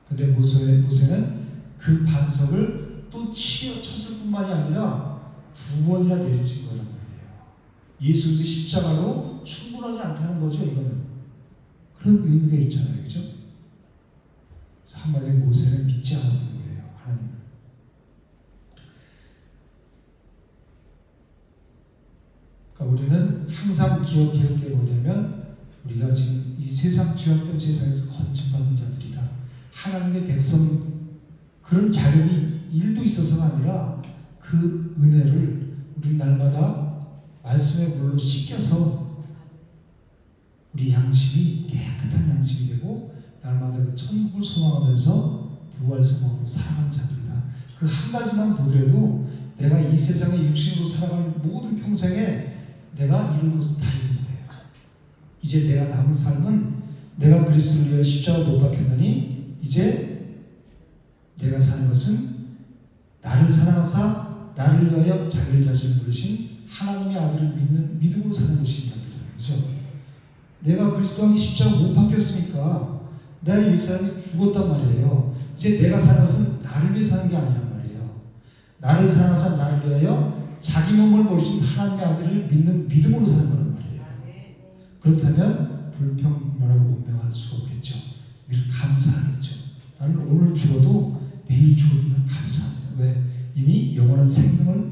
Speaker 1: 근데 모세는 그 반석을 또 쳤을 뿐만이 아니라 2번이나 내리친 거란 말이에요. 예수 그리스도 십자가로 충분하지 않다는 거죠. 이거는 그런 의미가 있잖아요. 그죠? 한마디로 모세는 믿지 않았던 거예요. 하나님을. 그러니까 우리는 항상 기억해야 할 게 뭐냐면 우리가 지금 이 세상 죄악된 세상에서 건진받은 자들이다. 하나님의 백성 그런 자격이 일도 있어서가 아니라 그 은혜를 우리 날마다 말씀의 물로 씻겨서 우리 양심이 깨끗한 양심이 되고 날마다 그 천국을 소망하면서 부활 소망으로 살아가는 자들이다. 그 한 가지만 보더라도 내가 이 세상에 육신으로 살아가는 모든 평생에 내가 이룬 것은 다 이룬 거예요. 이제 내가 남은 삶은 내가 그리스도를 위하여 십자가에 못 박혔느니 이제 내가 사는 것은 나를 사랑하사 나를 위하여 자기를 자신을 부르신 하나님의 아들을 믿는 믿음으로 사는 것입니다. 그렇죠? 내가 그리스도와 함께 십자가 못 박혔으니까 내가 이 사람이 죽었단 말이에요. 이제 내가 사는 것은 나를 위해 사는 게 아니란 말이에요. 나를 사랑하사 나를 위하여 자기 몸을 버리신 하나님의 아들을 믿는 믿음으로 사는 거란 말이에요. 그렇다면 불평하고 원망할 수가 없겠죠. 늘 감사하겠죠. 나는 오늘 죽어도 내일 죽어도 감사합니다. 왜? 이미 영원한 생명을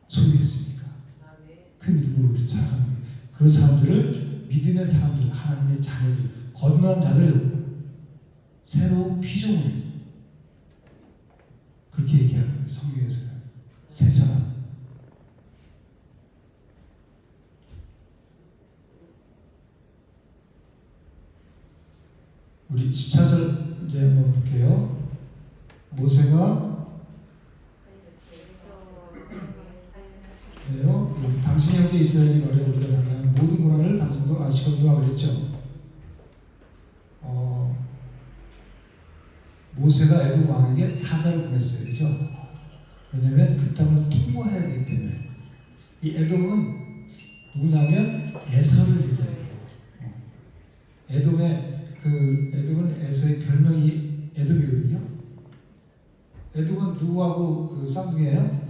Speaker 1: 소유했으니까. 그 믿음으로 우리 살아가는 거예요. 그 사람들을 믿음의 사람들, 하나님의 자녀들, 거듭난 자들 새로운 피조물 그렇게 얘기하는 거예요. 성경에서는 새 사람. 우리 14절 이제 한번 볼게요. 모세가 당신의 형제 이스라엘이 말해 우리가 당하는 모든 고난을 당신도 아시거니와 그랬죠. 모세가 에돔 왕에게 사자를 보냈어요. 그죠? 왜냐면 그 땅을 통과해야 되기 때문에. 이 에돔은 누구냐면 에서를 얘기해요. 에돔은 에서의 별명이 에돔이거든요. 에돔은 누구하고 그 쌍둥이에요?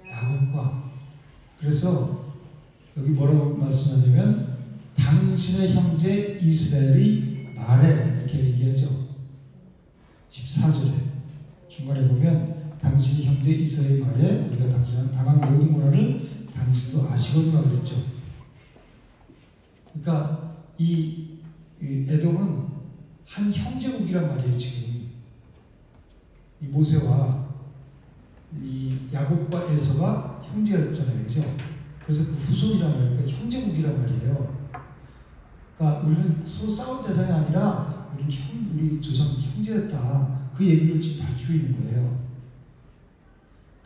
Speaker 1: 야곱과. 그래서 여기 뭐라고 말씀하냐면 당신의 형제 이스라엘이 말해 이렇게 얘기하죠. 14절에 중간에 보면 당신이 형제 이스라엘이 말해 우리가 당신은 당한 모든 고난을 당신도 아시거니와 그랬죠. 그러니까 이 에돔은 한 형제국이란 말이에요. 지금 이 모세와 이 야곱과 에서가 형제였잖아요. 그죠? 그래서 그 후손이란 말이에요. 그러니까 형제국이란 말이에요. 그러니까 우리는 서로 싸울 대상이 아니라 우리 조상 형제였다. 그 얘기를 지금 밝히고 있는 거예요.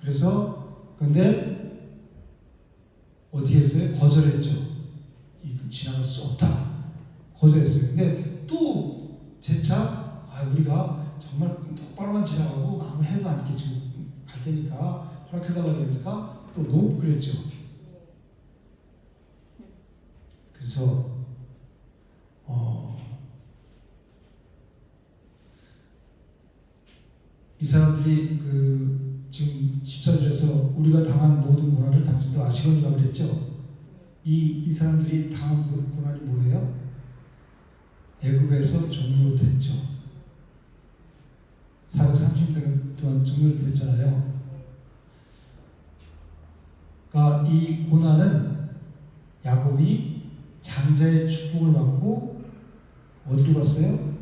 Speaker 1: 그래서 근데 어떻게 했어요? 거절했죠. 지나갈 수 없다. 거절했어요. 근데 또 재차 우리가 정말 똑바로만 지나가고 아무 해도 않게 지금 갈 테니까 허락해달라 그러니까 또 너무 그랬죠. 그래서 이 사람들이 지금 14절에서 우리가 당한 모든 고난을 당신도 아시거니와 그랬죠. 이 사람들이 당한 고난이 뭐예요? 애굽에서 종로로 됐죠. 430년 동안 종로로 됐잖아요. 그러니까 이 고난은 야곱이 장자의 축복을 받고 어디로 갔어요?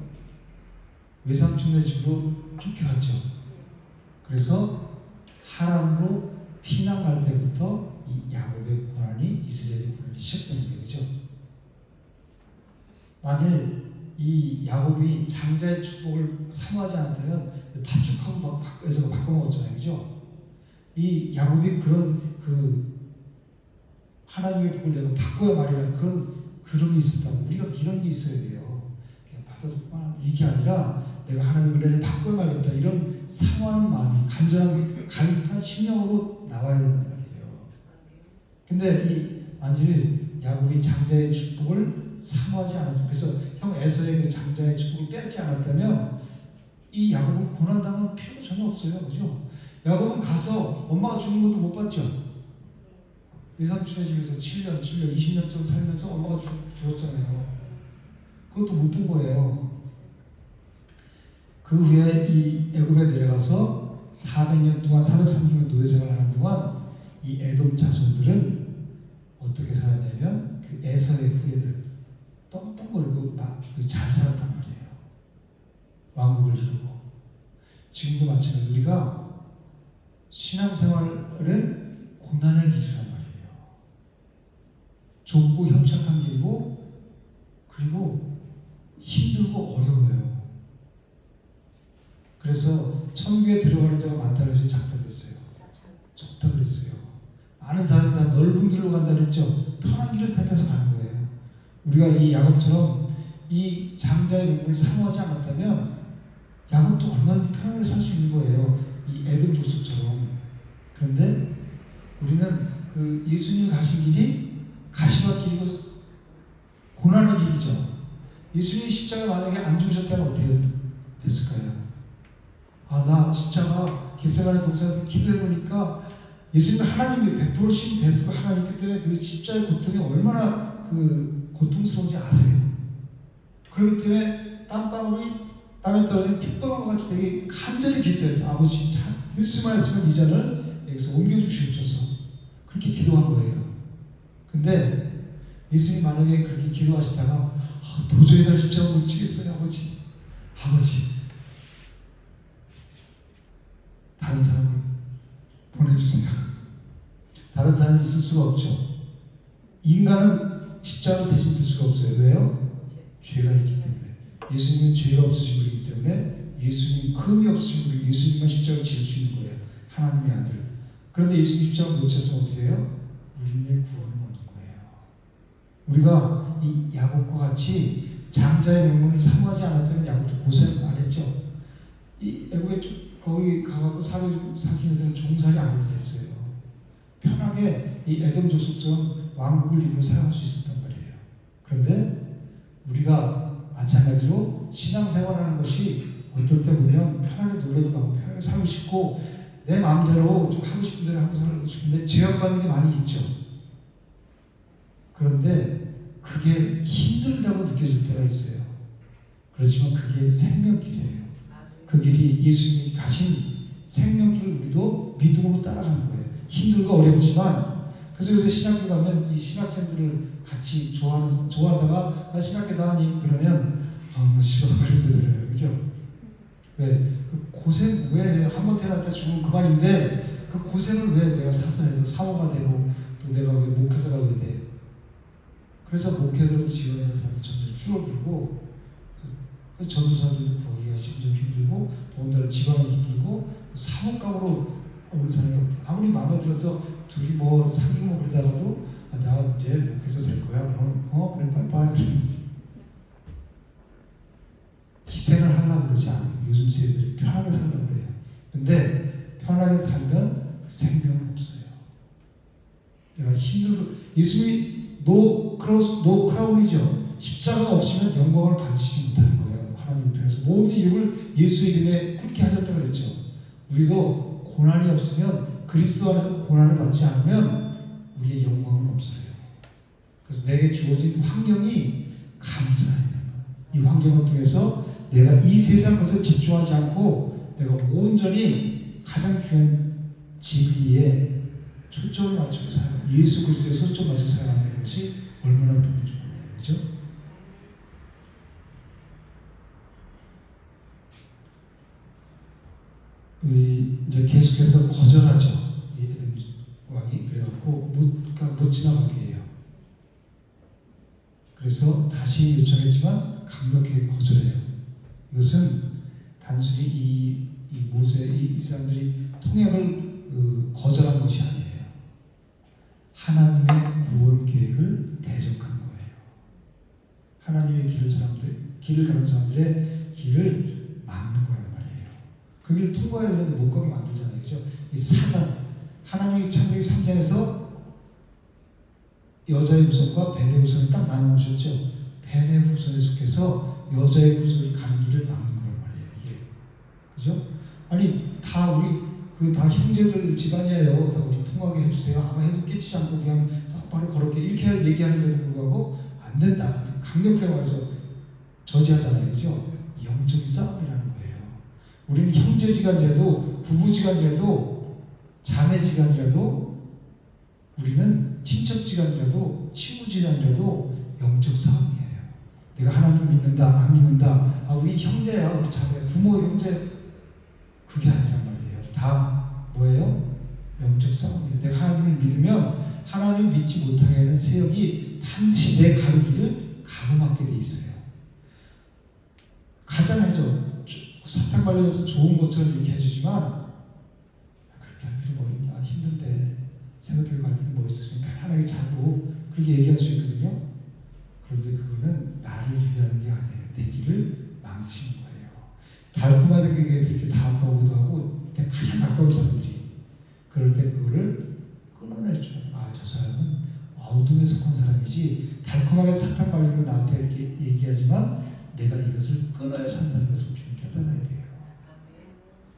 Speaker 1: 외삼촌네 집으로 쫓겨갔죠. 그래서 하란으로 피난 갈 때부터 이 야곱의 고난이 이스라엘의 고난이 시작되는 거예요. 그죠? 만일 이 야곱이 장자의 축복을 사모하지 않았다면 파축하고 막 바꿔서 바꿔먹었잖아요. 그죠? 이 야곱이 그런 하나님의 복을 내가 바꿔야 말이라 그런 게 있었다고. 우리가 이런 게 있어야 돼요. 그냥 받아서 이게 아니라 내가 하나님의 은혜를 바꿔야 말겠다. 이런 사모하는 마음이 간절한 심령으로 나와야 된단 말이에요. 근데 만일 야곱이 장자의 축복을 사모하지 않았다. 그래서 형 에서의 장자의 축복을 빼앗지 않았다면 이 야곱은 고난당할 필요가 전혀 없어요. 그죠? 야곱은 가서 엄마가 주는 것도 못 받죠. 외삼촌의 집에서 7년, 20년 정도 살면서 엄마가 주었잖아요. 그것도 못 본 거예요. 그 후에 이 애굽에 내려가서 400년 동안 430년 노예생활을 하는 동안 이 에돔 자손들은 어떻게 살았냐면 그 에서의 후예들 떵떵거리고 잘 살았단 말이에요. 왕국을 이루고. 지금도 마찬가지로 우리가 신앙생활은 고난의 길이란 말이에요. 좁고 협착한 길이고 그리고 힘들고 어려워요. 그래서 천국에 들어가는 자가 많다고 해서 작다 그랬어요. 좁다 그랬어요. 많은 사람이 다 넓은 길로 간다 그랬죠. 편한 길을 택해서 가는 거예요. 우리가 이 야곱처럼 이 장자의 명분을 사모하지 않았다면 야곱도 얼마든지 편하게 살 수 있는 거예요. 이 에돔 조석처럼. 그런데 우리는 그 예수님 가신 길이 가시밭길이고 고난의 길이죠. 예수님 십자가 만약에 안 죽으셨다면 어떻게 됐을까요? 나 십자가 겟세마네 동산에서 기도해보니까 예수님은 하나님이 100%신 대수가 하나님이기 때문에 그 십자가의 고통이 얼마나 고통스러운지 아세요. 그렇기 때문에 땀에 떨어지는 핏방울과 같이 되게 간절히 기도해서 아버지 말씀하였으면 이 잔을 여기서 옮겨주시옵소서. 그렇게 기도한 거예요. 근데 예수님 만약에 그렇게 기도하시다가 도저히 나 십자가 못 지겠어요. 아버지 다른 사람을 보내주세요. 다른 사람이 있을 수가 없죠. 인간은 십자가를 대신 쓸 수가 없어요. 왜요? 죄가 있기 때문에. 예수님은 죄가 없으신 분이기 때문에 예수님 흠이 없으신 분이고 예수님만 십자가를 지을 수 있는 거예요. 하나님의 아들. 그런데 예수님 십자가를 못 쳤으면 어떻게 해요? 우리의 구원을 얻는 거예요. 우리가 이 야곱과 같이 장자의 명분을 사모하지 않았다면 야곱도 고생을 안 했죠. 이 애굽에 거기 가갖고 430년대는 종살이 안 해도 됐어요. 편하게 이 에돔 족속처럼 왕국을 이루며 살아갈 수 있었단 말이에요. 그런데 우리가 마찬가지로 신앙생활하는 것이 어떨 때 보면 편하게 놀러도 가고 편하게 살고 싶고 내 마음대로 좀 하고 싶은 대로 하고 살고 싶은데 제약받는 게 많이 있죠. 그런데 그게 힘들다고 느껴질 때가 있어요. 그렇지만 그게 생명길이에요. 그 길이 예수님이 가신 생명길을 우리도 믿음으로 따라가는 거예요. 힘들고 어렵지만 그래서 요새 신학교 가면 이 신학생들을 같이 좋아하다가 나 신학교 나가니 그러면 싫어 그런데 그죠? 왜? 그 고생 왜 한 번 태어났다 죽으면 그만인데 그 고생을 왜 내가 사서 해서 사모가 되고 또 내가 왜 목회자가 왜 돼? 그래서 목회자로 지원하는 사람이 점점 줄어들고 전도사들도 구하기가 점점 힘들고 더군다나 지방이 힘들고 또 사목감으로 오는 사람이 없대. 아무리 마음에 들어서 둘이 뭐 사귀고 뭐 그러다가도 나 이제 목회자 될 거야. 그럼 그래 빠이빠이. 희생을 하려고 그러지 않아요. 요즘 세대들이 편하게 살려고 그래요. 근데 편하게 살면 생명은 없어요. 내가 힘들고 예수님이 노 크라운이죠. 십자가가 없으면 영광을 받으시지 못하는 거예요. 하나님 편에서 모든 이름을 예수 이름에 굵게 하셨다고 그랬죠. 우리도 고난이 없으면 그리스도 안에서 고난을 받지 않으면 우리의 영광은 없어요. 그래서 내게 주어진 환경이 감사해요. 이 환경을 통해서 내가 이 세상 것에 집중하지 않고 내가 온전히 가장 중요한 진리에 초점을 맞추고 살아요. 예수 그리스도에 초점을 맞춰서 살아가는 것이 얼마나 복인 줄 몰라요. 그렇죠? 이제 계속해서 거절하죠. 이 에돔 왕이. 그래갖고 않고 못 지나가게 해요. 그래서 다시 요청했지만 강력하게 거절해요. 이것은 단순히 이 사람들이 통역을 거절한 것이 아니에요. 하나님의 구원 계획을 대적한 거예요. 하나님의 길을 가는 사람들의 길을 막는 거란 말이에요. 그 길을 통과해야 되는데 못 가게 만들잖아요. 그죠? 이 사단, 하나님이 창세기 3장에서 여자의 후손과 뱀의 후손을 딱 나눠주셨죠. 뱀의 후손에 속해서 여자의 후손이 가는 길을 막는 거란 말이에요. 이게. 그죠? 아니, 다 형제들 집안이에요. 다 우리 통하게 해주세요. 아무 해도 끼치지 않고 그냥 똑바로 걸을게. 이렇게 얘기하는데도 불구하고 안 된다. 강력하게 말해서 저지하잖아요. 그죠? 영적인 싸움이라는 거예요. 우리는 형제지간이라도, 부부지간이라도, 자매지간이라도, 우리는 친척지간이라도, 친구지간이라도 영적 싸움이에요. 내가 하나님 믿는다, 안 믿는다. 우리 형제야, 우리 자매, 부모, 형제. 그게 아니란 말이에요. 다 뭐예요? 영적 싸움이에요. 내가 하나님을 믿으면 하나님을 믿지 못하게 하는 세력이 반드시 내 가는 길을 가로막게 돼 있어요. 가장하죠. 사탕 발려서 좋은 것처럼 이렇게 해주지만 그렇게 할 필요 뭐 있나, 힘든데 생각해 갈 필요 뭐 있어. 편안하게 자고 그렇게 얘기할 수 있거든요. 그런데 그거는 나를 위하는 게 아니에요. 내 길을 망치는 거예요. 달콤하게 이렇게 다가오기도 하고 가장 가까운 사람들이 그럴 때 그거를 끊어낼 줄 알아요. 저 사람은 어둠에 속한 사람이지 달콤하게 사탕 발리고 나한테 이렇게 얘기하지만 내가 이것을 끊어야 산다는 것을 우리는 깨달아야 돼요.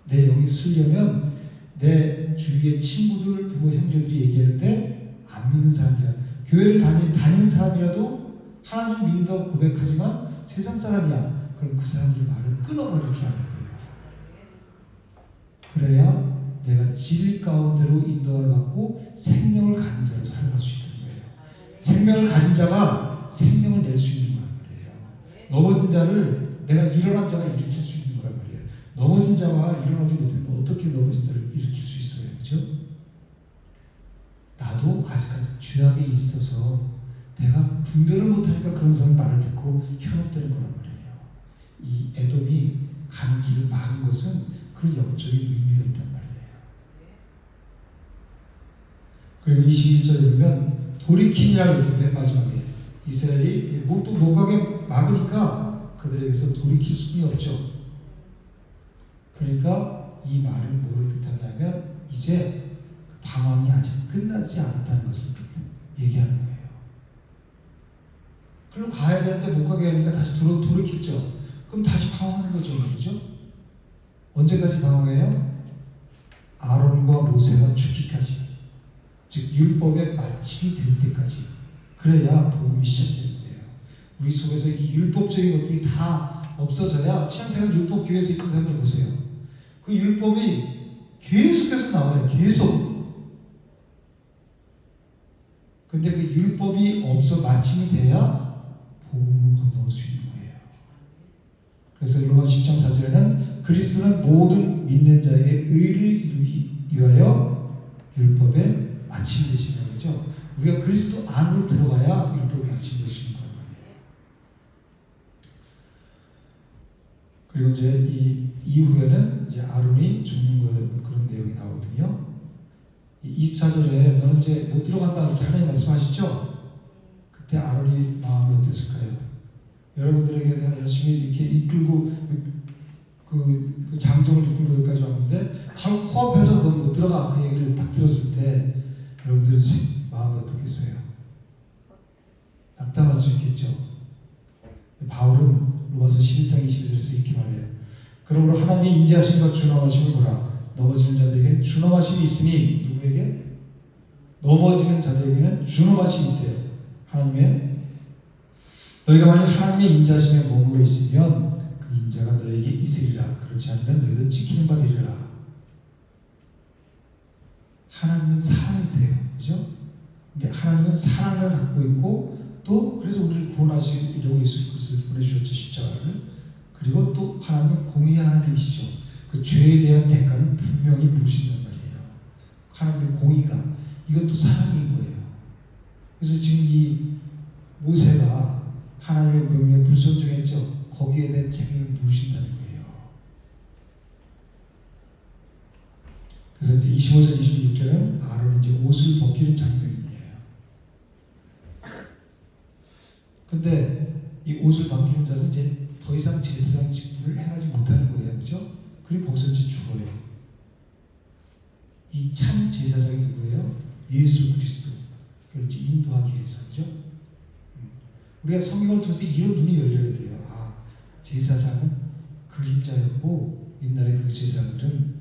Speaker 1: 내 영이 쓰려면 내 주위의 친구들, 부모, 형제들이 얘기하는데 안 믿는 사람들, 교회를 다니는 사람이라도 하나님 믿는다고 고백하지만 세상 사람이야. 그럼 그 사람들의 말을 끊어버릴 줄 알아야 돼요. 그래야 내가 진리 가운데로 인도를 받고 생명을 가진 자로 살아갈 수 있는 거예요. 생명을 가진 자가 생명을 낼 수 있는 거란 말이에요. 넘어진 자를 내가 일어난 자가 일으킬 수 있는 거란 말이에요. 넘어진 자가 일어나지 못했는데 어떻게 넘어진 자를 일으킬 수 있어요? 그렇죠? 나도 아직까지 죄악에 있어서 내가 분별을 못하니까 그런 사람 말을 듣고 현혹되는 거란 말이에요. 이 에돔이 가는 길을 막은 것은 그런 영적인 의미가 있단 말이에요. 그리고 21절에 보면 돌이킨이라고 했죠. 맨 마지막에 이스라엘이 못 가게 막으니까 그들에게서 돌이킬 수는 없죠. 그러니까 이 말은 뭐를 뜻하냐면 이제 그 방황이 아직 끝나지 않았다는 것을 얘기하는 거예요. 그럼 가야 되는데 못 가게 하니까 다시 돌이켰죠. 그럼 다시 방황하는 거죠. 그렇죠? 언제까지 방황해요? 아론과 모세가 죽기까지. 즉 율법의 마침이 될 때까지. 그래야 복음이 시작되는 거예요. 우리 속에서 이 율법적인 것들이 다 없어져야 신앙생활 율법 교회에서 있던 사람들 보세요. 그 율법이 계속해서 나와요. 계속. 근데 그 율법이 없어 마침이 돼야 복음을 건너올 수 있는 거예요. 그래서 로마 10장 4절에는 그리스도는 모든 믿는 자에게 의를 이루기 위하여 율법의 마침이 되시는 거죠. 우리가 그리스도 안으로 들어가야 율법의 마침이 될 수 있는 거예요. 그리고 이제 이 이후에는 이제 아론이 죽는 그런 내용이 나오거든요. 24절에 너는 이제 못 들어간다 이렇게 하나님 말씀하시죠. 그때 아론이 마음이 어땠을까요? 여러분들에게 내가 열심히 이렇게 이끌고 그 장정을 이끌고 여기까지 왔는데 바로 코앞에서 너 못 들어가 그 얘기를 딱 들었을 때 여러분들은 마음이 어떻겠어요? 낙담할 수 있겠죠. 바울은 로마서 11장 22절에서 이렇게 말해요. 그러므로 하나님이 인자하심과 준엄하심을 보라. 넘어지는 자들에게는 준엄하심이 있으니 누구에게? 넘어지는 자들에게는 준엄하심이 있대요. 하나님의 너희가 만약 하나님의 인자하심에 머물러 있으면 그 인자가 너에게 있으리라. 그렇지 않으면 너희도 지키는 바 되리라. 하나님은 사랑이세요. 그죠? 근데 하나님은 사랑을 갖고 있고 또 그래서 우리를 구원하시려고 예수 그리스도를 보내주셨죠. 십자가를. 그리고 또 하나님은 공의의 하나님이시죠. 그 죄에 대한 대가는 분명히 물으신단 말이에요. 하나님의 공의가 이것도 사랑인 거예요. 그래서 지금 이 모세가 하나님의 명령에 불순종했죠. 거기에 대한 책임을 물으신다는 거예요. 그래서 이제 25절, 26절은 아론이 이제 옷을 벗기는 장면이에요. 근데 이 옷을 벗기는 자는 이제 더 이상 제사장 직분을 행하지 못하는 거예요. 그렇죠? 그리고 거기서 이제 죽어요. 이 참 제사장이 누구예요? 예수 그리스도. 그걸 이제 인도하기 위해서죠. 우리가 성경을 통해서 이런 눈이 열려야 돼요. 아, 제사장은 그림자였고 옛날에 그 제사장들은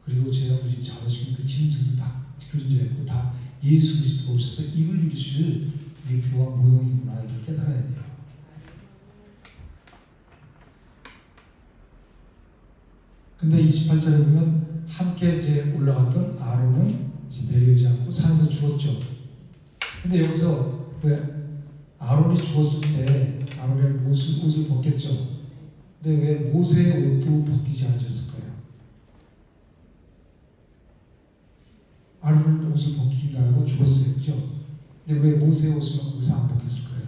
Speaker 1: 그리고 제사장들이 잡아주는 그 짐승도 다 그림자였고 다 예수 그리스도가 오셔서 입을 이루실 우리 교황 모형이구나 이렇게 깨달아야 돼요. 근데 28절에 보면 함께 이제 올라갔던 아론은 이제 내려오지 않고 산에서 죽었죠. 근데 여기서 왜 아론이 죽었을 때 아론의 옷을 벗겼죠. 근데 왜 모세의 옷도 벗기지 않으셨을까요? 아론은 옷을 벗기기 당하고 죽었어요. 그죠? 근데 왜 모세의 옷을 거기서 안 벗겼을까요?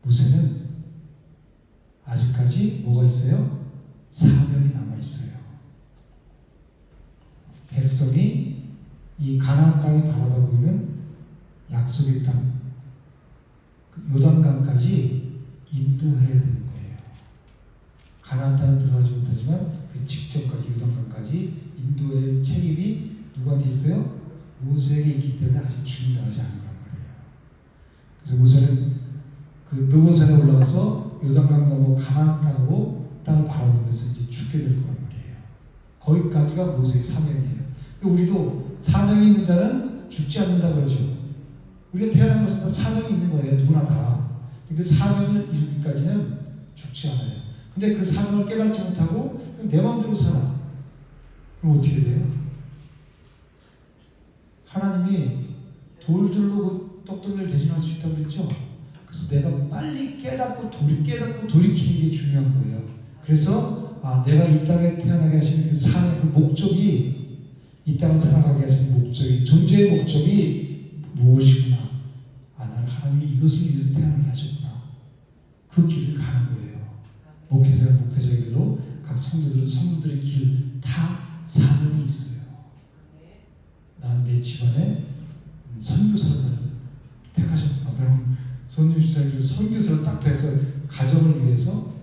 Speaker 1: 모세는 아직까지 뭐가 있어요? 사명이 남아있어요. 백성이 이 가나안 땅에 바라다 보이는 약속의 땅, 요단강까지 인도해야 되는 거예요. 가나안 땅은 들어가지 못하지만 그 직전까지 요단강까지 인도의 책임이 누구한테 있어요? 모세에게 있기 때문에 아직 중요하지 않은 거란 말이에요. 그래서 모세는 그 느보산에 올라가서 요단강 넘어 가나안 땅을 바라보면서 이제 죽게 될 거란 말이에요. 거기까지가 모세의 사명이에요. 우리도 사명이 있는 자는 죽지 않는다 그러죠. 우리가 태어난 것은 다 사명이 있는 거예요. 누구나 다. 그 사명을 이루기까지는 죽지 않아요. 근데 그 사명을 깨닫지 못하고 내 마음대로 살아. 그럼 어떻게 돼요? 하나님이 돌들로 그 떡덩이를 대신할 수 있다고 그랬죠. 그래서 내가 빨리 깨닫고 돌이키는 게 중요한 거예요. 그래서 내가 이 땅에 태어나게 하신 그 사명, 그 목적이 이 땅을 살아가게 하신 목적이, 존재의 목적이 무엇이구나. 나는 하나님이 이것을 위해서 태어나게 하셨구나. 그 길을 가는 거예요. 목회자의 길로 각 성도들의 길 다 사명이 있어요. 난 내 집안에 선교사를 택하셨구나. 그럼 손님 집사님들 선교사를 딱 해서 가정을 위해서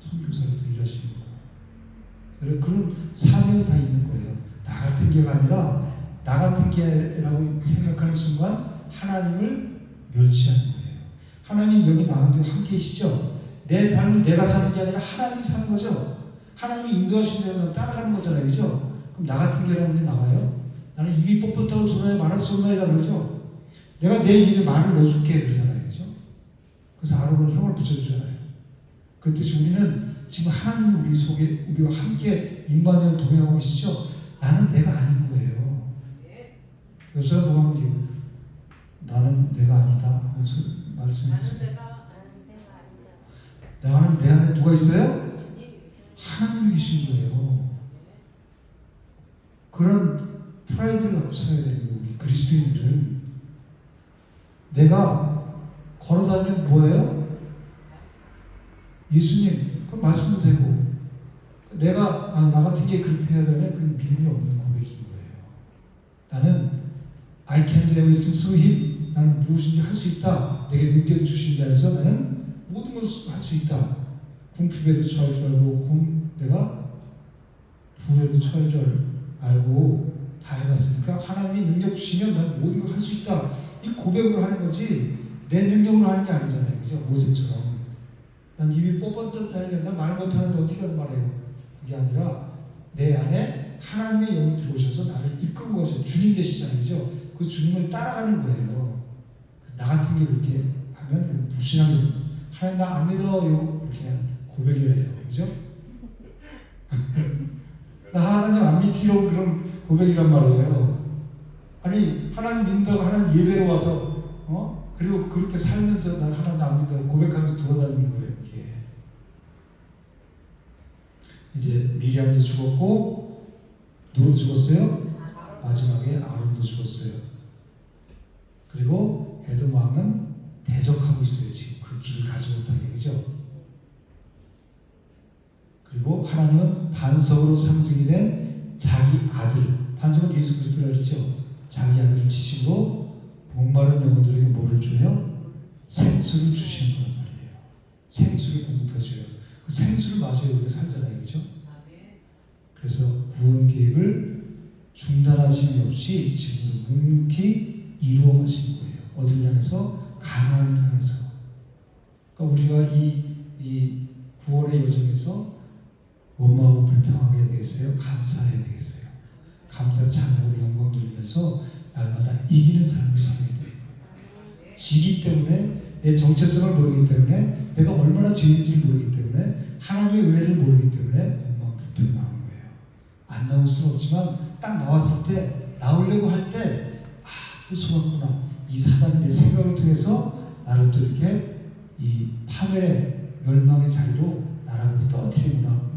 Speaker 1: 선교사를 일하시는 거예요. 그런 사명이 다 있는 거예요. 나 같은 게가 아니라 나 같은 게라고 생각하는 순간 하나님을 멸치하는 거예요. 하나님 여기 나한테 함께 계시죠? 내 삶을 내가 사는 게 아니라 하나님이 사는 거죠. 하나님이 인도하신 대로 따라가는 거잖아요. 그죠? 그럼 나 같은 게라는 게 나와요? 나는 입이 뻣뻣하고 두뇌에 말할 수 없나이다 그러죠? 내가 내 입에 말을 넣어줄게 그러잖아요. 그죠? 그래서 아론을 형을 붙여주잖아요. 그렇듯이 우리는 지금 하나님 우리 속에 우리와 함께 임마누엘 동행하고 계시죠? 나는 내가 아닌 거예요. 여기서 뭐가 나는 내가 아니다. 말씀해주세요. 나는 내 안에 누가 있어요? 하나님이 계신 거예요. 그런 프라이드를 갖고 살아야 되는 거예요. 우리 그리스도인들은. 내가 걸어다니면 뭐예요? 예수님, 그 말씀도 되고, 내가 나 같은 게 그렇게 해야 되면 그 믿음이 없는 고백인 거예요. 나는 I can do everything through Him. 나는 무엇인지 할 수 있다. 내게 능력 주신 자에서 나는 모든 걸 할 수 있다. 궁핍에도 처할 줄 알고 내가 불에도 처할 줄 알고 다 해봤으니까 하나님이 능력 주시면 난 모든 걸 할 수 있다. 이 고백으로 하는 거지 내 능력으로 하는 게 아니잖아요. 그죠? 모세처럼. 난 입이 뻣뻣하니까 난 말 못하는데 어떻게 가서 말해요. 그게 아니라 내 안에 하나님의 영이 들어오셔서 나를 이끌고 가셔. 주님 되시잖아요. 그죠? 그 주님을 따라가는 거예요. 나 같은 게 그렇게 하면 불신하게 하나님 나 안 믿어요. 이렇게 고백이래요. 그죠? 나 하나님 안 믿지요. 그런 고백이란 말이에요. 아니 하나님 믿는다고 하나님 예배로 와서 그리고 그렇게 살면서 난 하나님 안 믿는다고 고백하면서 돌아다니는 거예요. 이게. 이제 미리암도 죽었고 누구도 죽었어요? 마지막에 아론도 죽었어요. 그리고 에돔 왕은 대적하고 있어요. 지금 그 길을 가지 못하게, 그죠? 그리고 하나님은 반석으로 상징이 된 자기 아들, 반석은 예수 그리스도라 그랬죠. 자기 아들을 지심으로 목마른 영혼들에게 뭐를 줘요? 생수를 주시는 거란 말이에요. 생수를 공급해줘요. 그 생수를 마셔야 우리가 살잖아요, 그죠? 그래서 구원 계획을 중단하심이 없이 지금도 묵묵히 이루어 가신 거예요. 어딜 향해서? 가나안을 향해서. 그러니까 우리가 이 구원의 여정에서 원망하고 불평하게 해야 되겠어요? 감사해야 되겠어요? 감사 찬양으로 영광 돌리면서 날마다 이기는 삶을 살아야 되는 거예요. 지기 때문에, 내 정체성을 모르기 때문에, 내가 얼마나 죄인지를 모르기 때문에, 하나님의 은혜를 모르기 때문에 원망 불평이 나오는 거예요. 안 나올 수는 없지만 딱 나왔을 때, 나오려고 할 때, 또 속았구나. 이 사단이 내 생각을 통해서 나를 또 이렇게 이 파멸의 멸망의 자리로 나라고 떠들이구나.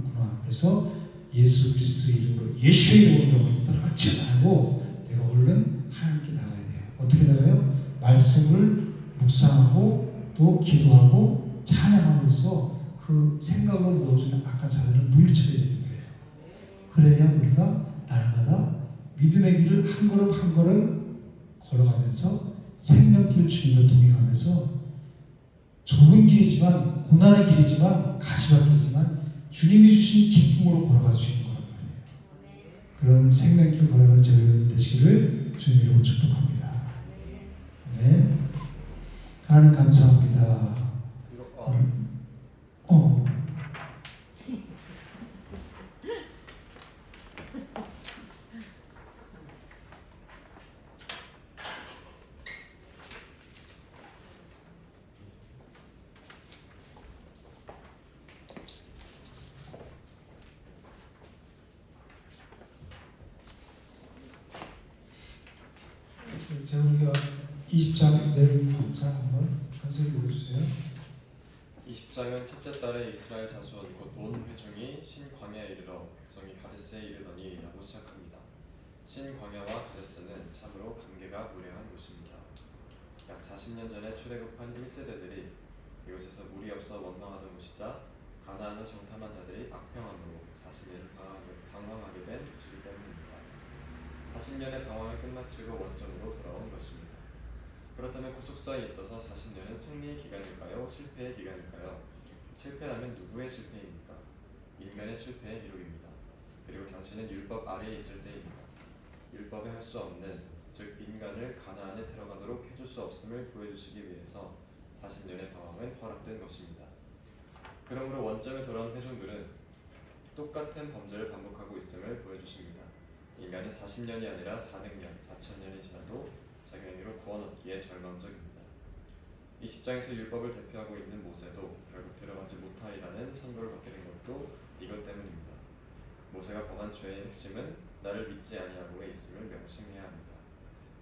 Speaker 1: 그래서 예수 그리스도 이름으로, 예수의 이름으로 따라가지 말고 내가 얼른 하나님께 나가야 돼요. 어떻게 나가요? 말씀을 묵상하고 또 기도하고 찬양함으로써 그 생각으로 넣어주는 악한 사단을 물리쳐야 되는 거예요. 그래야 우리가 날마다 믿음의 길을 한 걸음 한 걸음 걸어가면서 생명길 주님과 동행하면서 좁은 길이지만, 고난의 길이지만, 가시밭길이지만 주님이 주신 기쁨으로 걸어갈 수 있는 거란 말이에요. 그런 생명길 걸어가는 저희 되시기를 주님으로 축복합니다. 네. 하나님 감사합니다. 제가 우리가 20장 내용 방장 한번 선생님 보여주세요.
Speaker 3: 20장은 첫째 달에 이스라엘 자손 곧 온 회중이 신광야에 이르러 백성이 가데스에 이르더니 라고 시작합니다. 신광야와 가데스는 참으로 관계가 무량한 곳입니다. 약 40년 전에 출애굽한 1세대들이 이곳에서 물이 없어 원망하던 곳이자 가나안을 정탐한 자들이 악평함으로 40년을 방황하게 된 곳이기 때문입니다. 40년의 방황을 끝마치고 원점으로 돌아온 것입니다. 그렇다면 구속사에 있어서 40년은 승리의 기간일까요? 실패의 기간일까요? 실패라면 누구의 실패입니까? 인간의 실패의 기록입니다. 그리고 당신은 율법 아래에 있을 때입니다. 율법에 할 수 없는, 즉 인간을 가나안에 들어가도록 해줄 수 없음을 보여주시기 위해서 40년의 방황은 허락된 것입니다. 그러므로 원점에 돌아온 회중들은 똑같은 범죄를 반복하고 있음을 보여주십니다. 인간은 40년이 아니라 400년, 4000년이 지나도 자기 행위로 구원 얻기에 절망적입니다. 20장에서 율법을 대표하고 있는 모세도 결국 들어가지 못하리라는 선고를 받게 된 것도 이것 때문입니다. 모세가 범한 죄의 핵심은 나를 믿지 아니하고에 있음을 명심해야 합니다.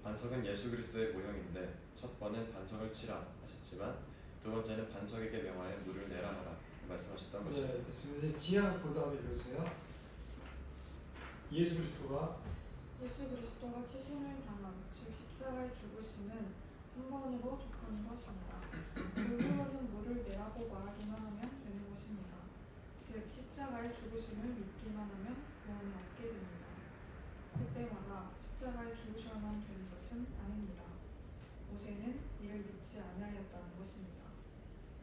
Speaker 3: 반석은 예수 그리스도의 모형인데 첫 번은 반석을 치라 하셨지만 두 번째는 반석에게 명하여 물을 내라 하라 말씀하셨던 것입니다.
Speaker 1: 네, 됐습니다. 지하 그 다음에 읽어주세요. 예수 그리스도가
Speaker 2: 치심을 당함, 즉 십자가에 죽으심은 한 번으로 족하는 것입니다. 그 후로는 물을 내라고 말하기만 하면 되는 것입니다. 즉 십자가에 죽으심을 믿기만 하면 구원을 얻게 됩니다. 그때마다 십자가에 죽으셔야만 되는 것은 아닙니다. 모세는 이를 믿지 아니하였다는 것입니다.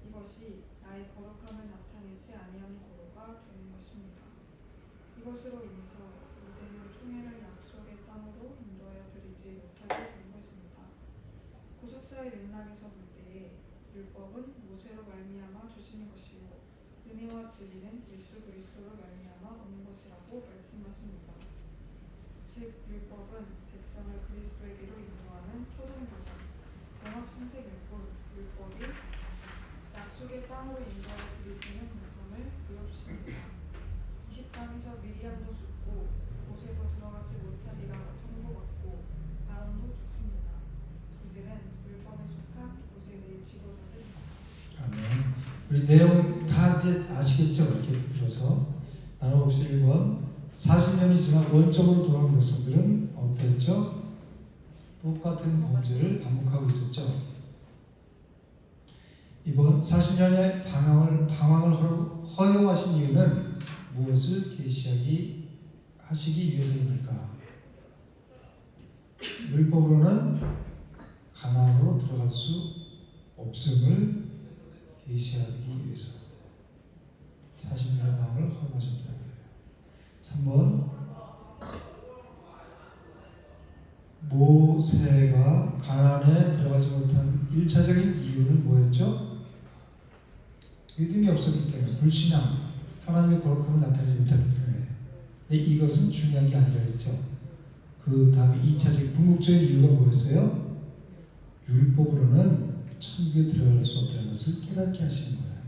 Speaker 2: 이것이 나의 거룩함을 나타내지 아니하는 고로가 되는 것입니다. 이것으로 인해서 모세는 총회를 약속의 땅으로 인도하여 드리지 못하게 된 것입니다. 구속사의 맥락에서 볼 때에 율법은 모세로 말미암아 주시는 것이요 은혜와 진리는 예수 그리스도로 말미암아 오는 것이라고 말씀하십니다. 즉 율법은 백성을 그리스도에게로 인도하는 초등과정, 정확 선택일 뿐 율법이 약속의 땅으로 인도하여 드리시는 공평을 보여주십니다. 20장에서 미리암도 죽고 모세도 들어가지 못하리라 선고받고 아론도 죽습니다. 이들은 율법에 속한 고세대의 지도자들입니다.
Speaker 1: 아멘. 우리 내용 다 이제 아시겠죠? 이렇게 들어서 나눠봅시다. 1번 40년이 지나 원점으로 돌아온 백성들은 어땠죠? 똑같은 범죄를 반복하고 있었죠. 이번 40년의 방황을 허용하신 이유는 무엇을 하시기 위해서입니까? 율법으로는 가나안으로 들어갈 수 없음을 계시하기 위해서 40년의 방황을 허용하셨다는 거예요. 3번 모세가 가나안에 들어가지 못한 1차적인 이유는 뭐였죠? 믿음이 없었기 때문에, 불신앙, 하나님의 거룩함을 나타내지 못했기 때문에. 근데 이것은 중요한 게 아니라 했죠. 그 다음에 2차적인 궁극적인 이유가 뭐였어요? 율법으로는 천국에 들어갈 수 없다는 것을 깨닫게 하시는 거예요.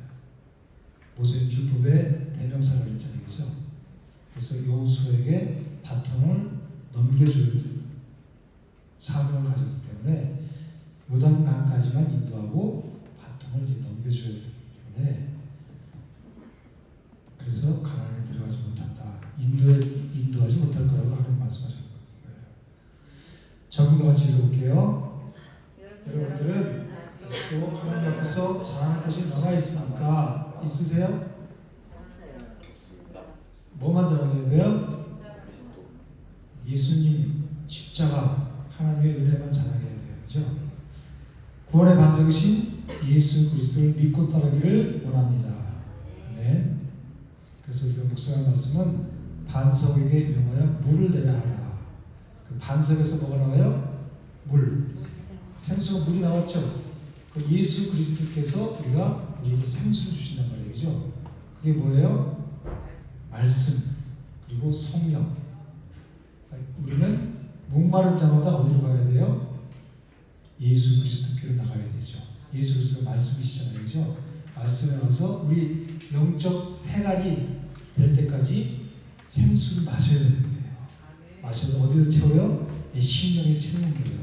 Speaker 1: 모세는 율법의 대명사가 있잖아요, 그죠? 그래서 여호수아에게 바통을 넘겨줄 사명을 가졌기 때문에 요단강까지만 인도하고 바통을 이제 넘겨줘야 되기 때문에, 그래서 가나안에 들어가지 못한다. 인도하지 못할 거라고 하는 말씀하셨는 거예요. 적용도 같이 읽어볼게요. 여러분들은 또 하나님 앞에서 잘하는 것이 남아 있습니까? 있으세요?
Speaker 3: 없습니다.
Speaker 1: 뭐만 자랑해야 돼요?
Speaker 3: 그리스도.
Speaker 1: 예수님 십자가, 하나님의 은혜만 자랑해야 돼요. 그죠? 구원의 반석이신 예수 그리스도를 믿고 따르기를 원합니다. 네. 그래서 우리가 묵상할 말씀은 반석에게 명하여 물을 내려 하라. 그 반석에서 뭐가 나와요? 물. 생수가 물이 나왔죠. 그 예수 그리스도께서 우리에게 생수를 주신단 말이에요. 그죠? 그게 뭐예요? 말씀, 그리고 성령. 우리는 목마른 자마다 어디로 가야 돼요? 예수 그리스도께로 나가야 되죠. 예수 그리스도가 말씀이시잖아요. 그죠? 말씀에 와서 우리 영적 해갈이 될 때까지 생수를 마셔야 되는 거예요. 마셔서 어디서 채워요? 내 심령에 채우는 거예요.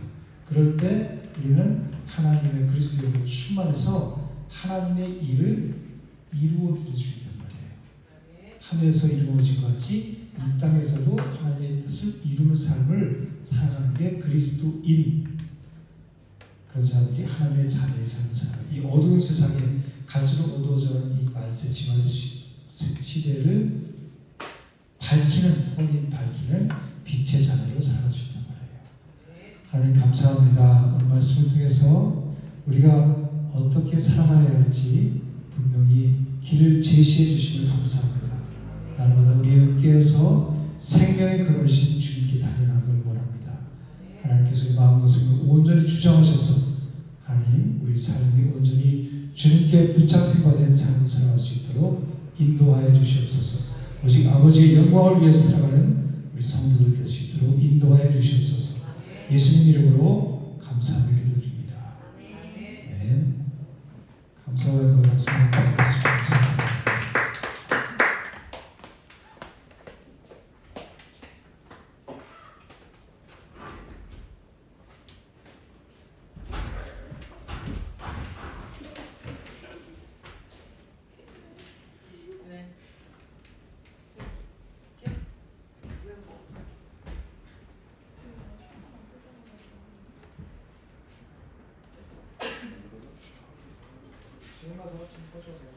Speaker 1: 그럴 때 우리는 하나님의 그리스도로 충만해서 하나님의 일을 이루어 드릴 수 있단 말이에요. 하늘에서 이루어진 것 같이 이 땅에서도 하나님의 뜻을 이루는 삶을 살아가는 게 그리스도인, 그런 사람들이 하나님의 자녀의 삶을 살아요. 이 어두운 세상에 갈수록 어두워져가는 이 말세 지만 시대를 밝히는, 혼인 밝히는 빛의 자녀로 살아갈 수 있단 말이에요. 하나님 감사합니다. 오늘 말씀을 통해서 우리가 어떻게 살아가야 할지 분명히 길을 제시해 주시면 감사합니다. 날마다 우리의 깨어서 생명의 근원이신 주님께 달려나가는 걸 원합니다. 하나님께서 우리 마음과 생각을 온전히 주장하셔서 하나님 우리 삶이 온전히 주님께 붙잡힌 바 된 삶을 살아갈 수 있도록 인도하여 주시옵소서. 오직 아버지의 영광을 위해서 살아가는 우리 성도들 될 수 있도록 인도하여 주시옵소서. 예수님 이름으로 감사하며 기도드립니다. 아멘. 감사하여 말씀을 받겠습니다. 지금 가서 좀 꺼줘야 돼요.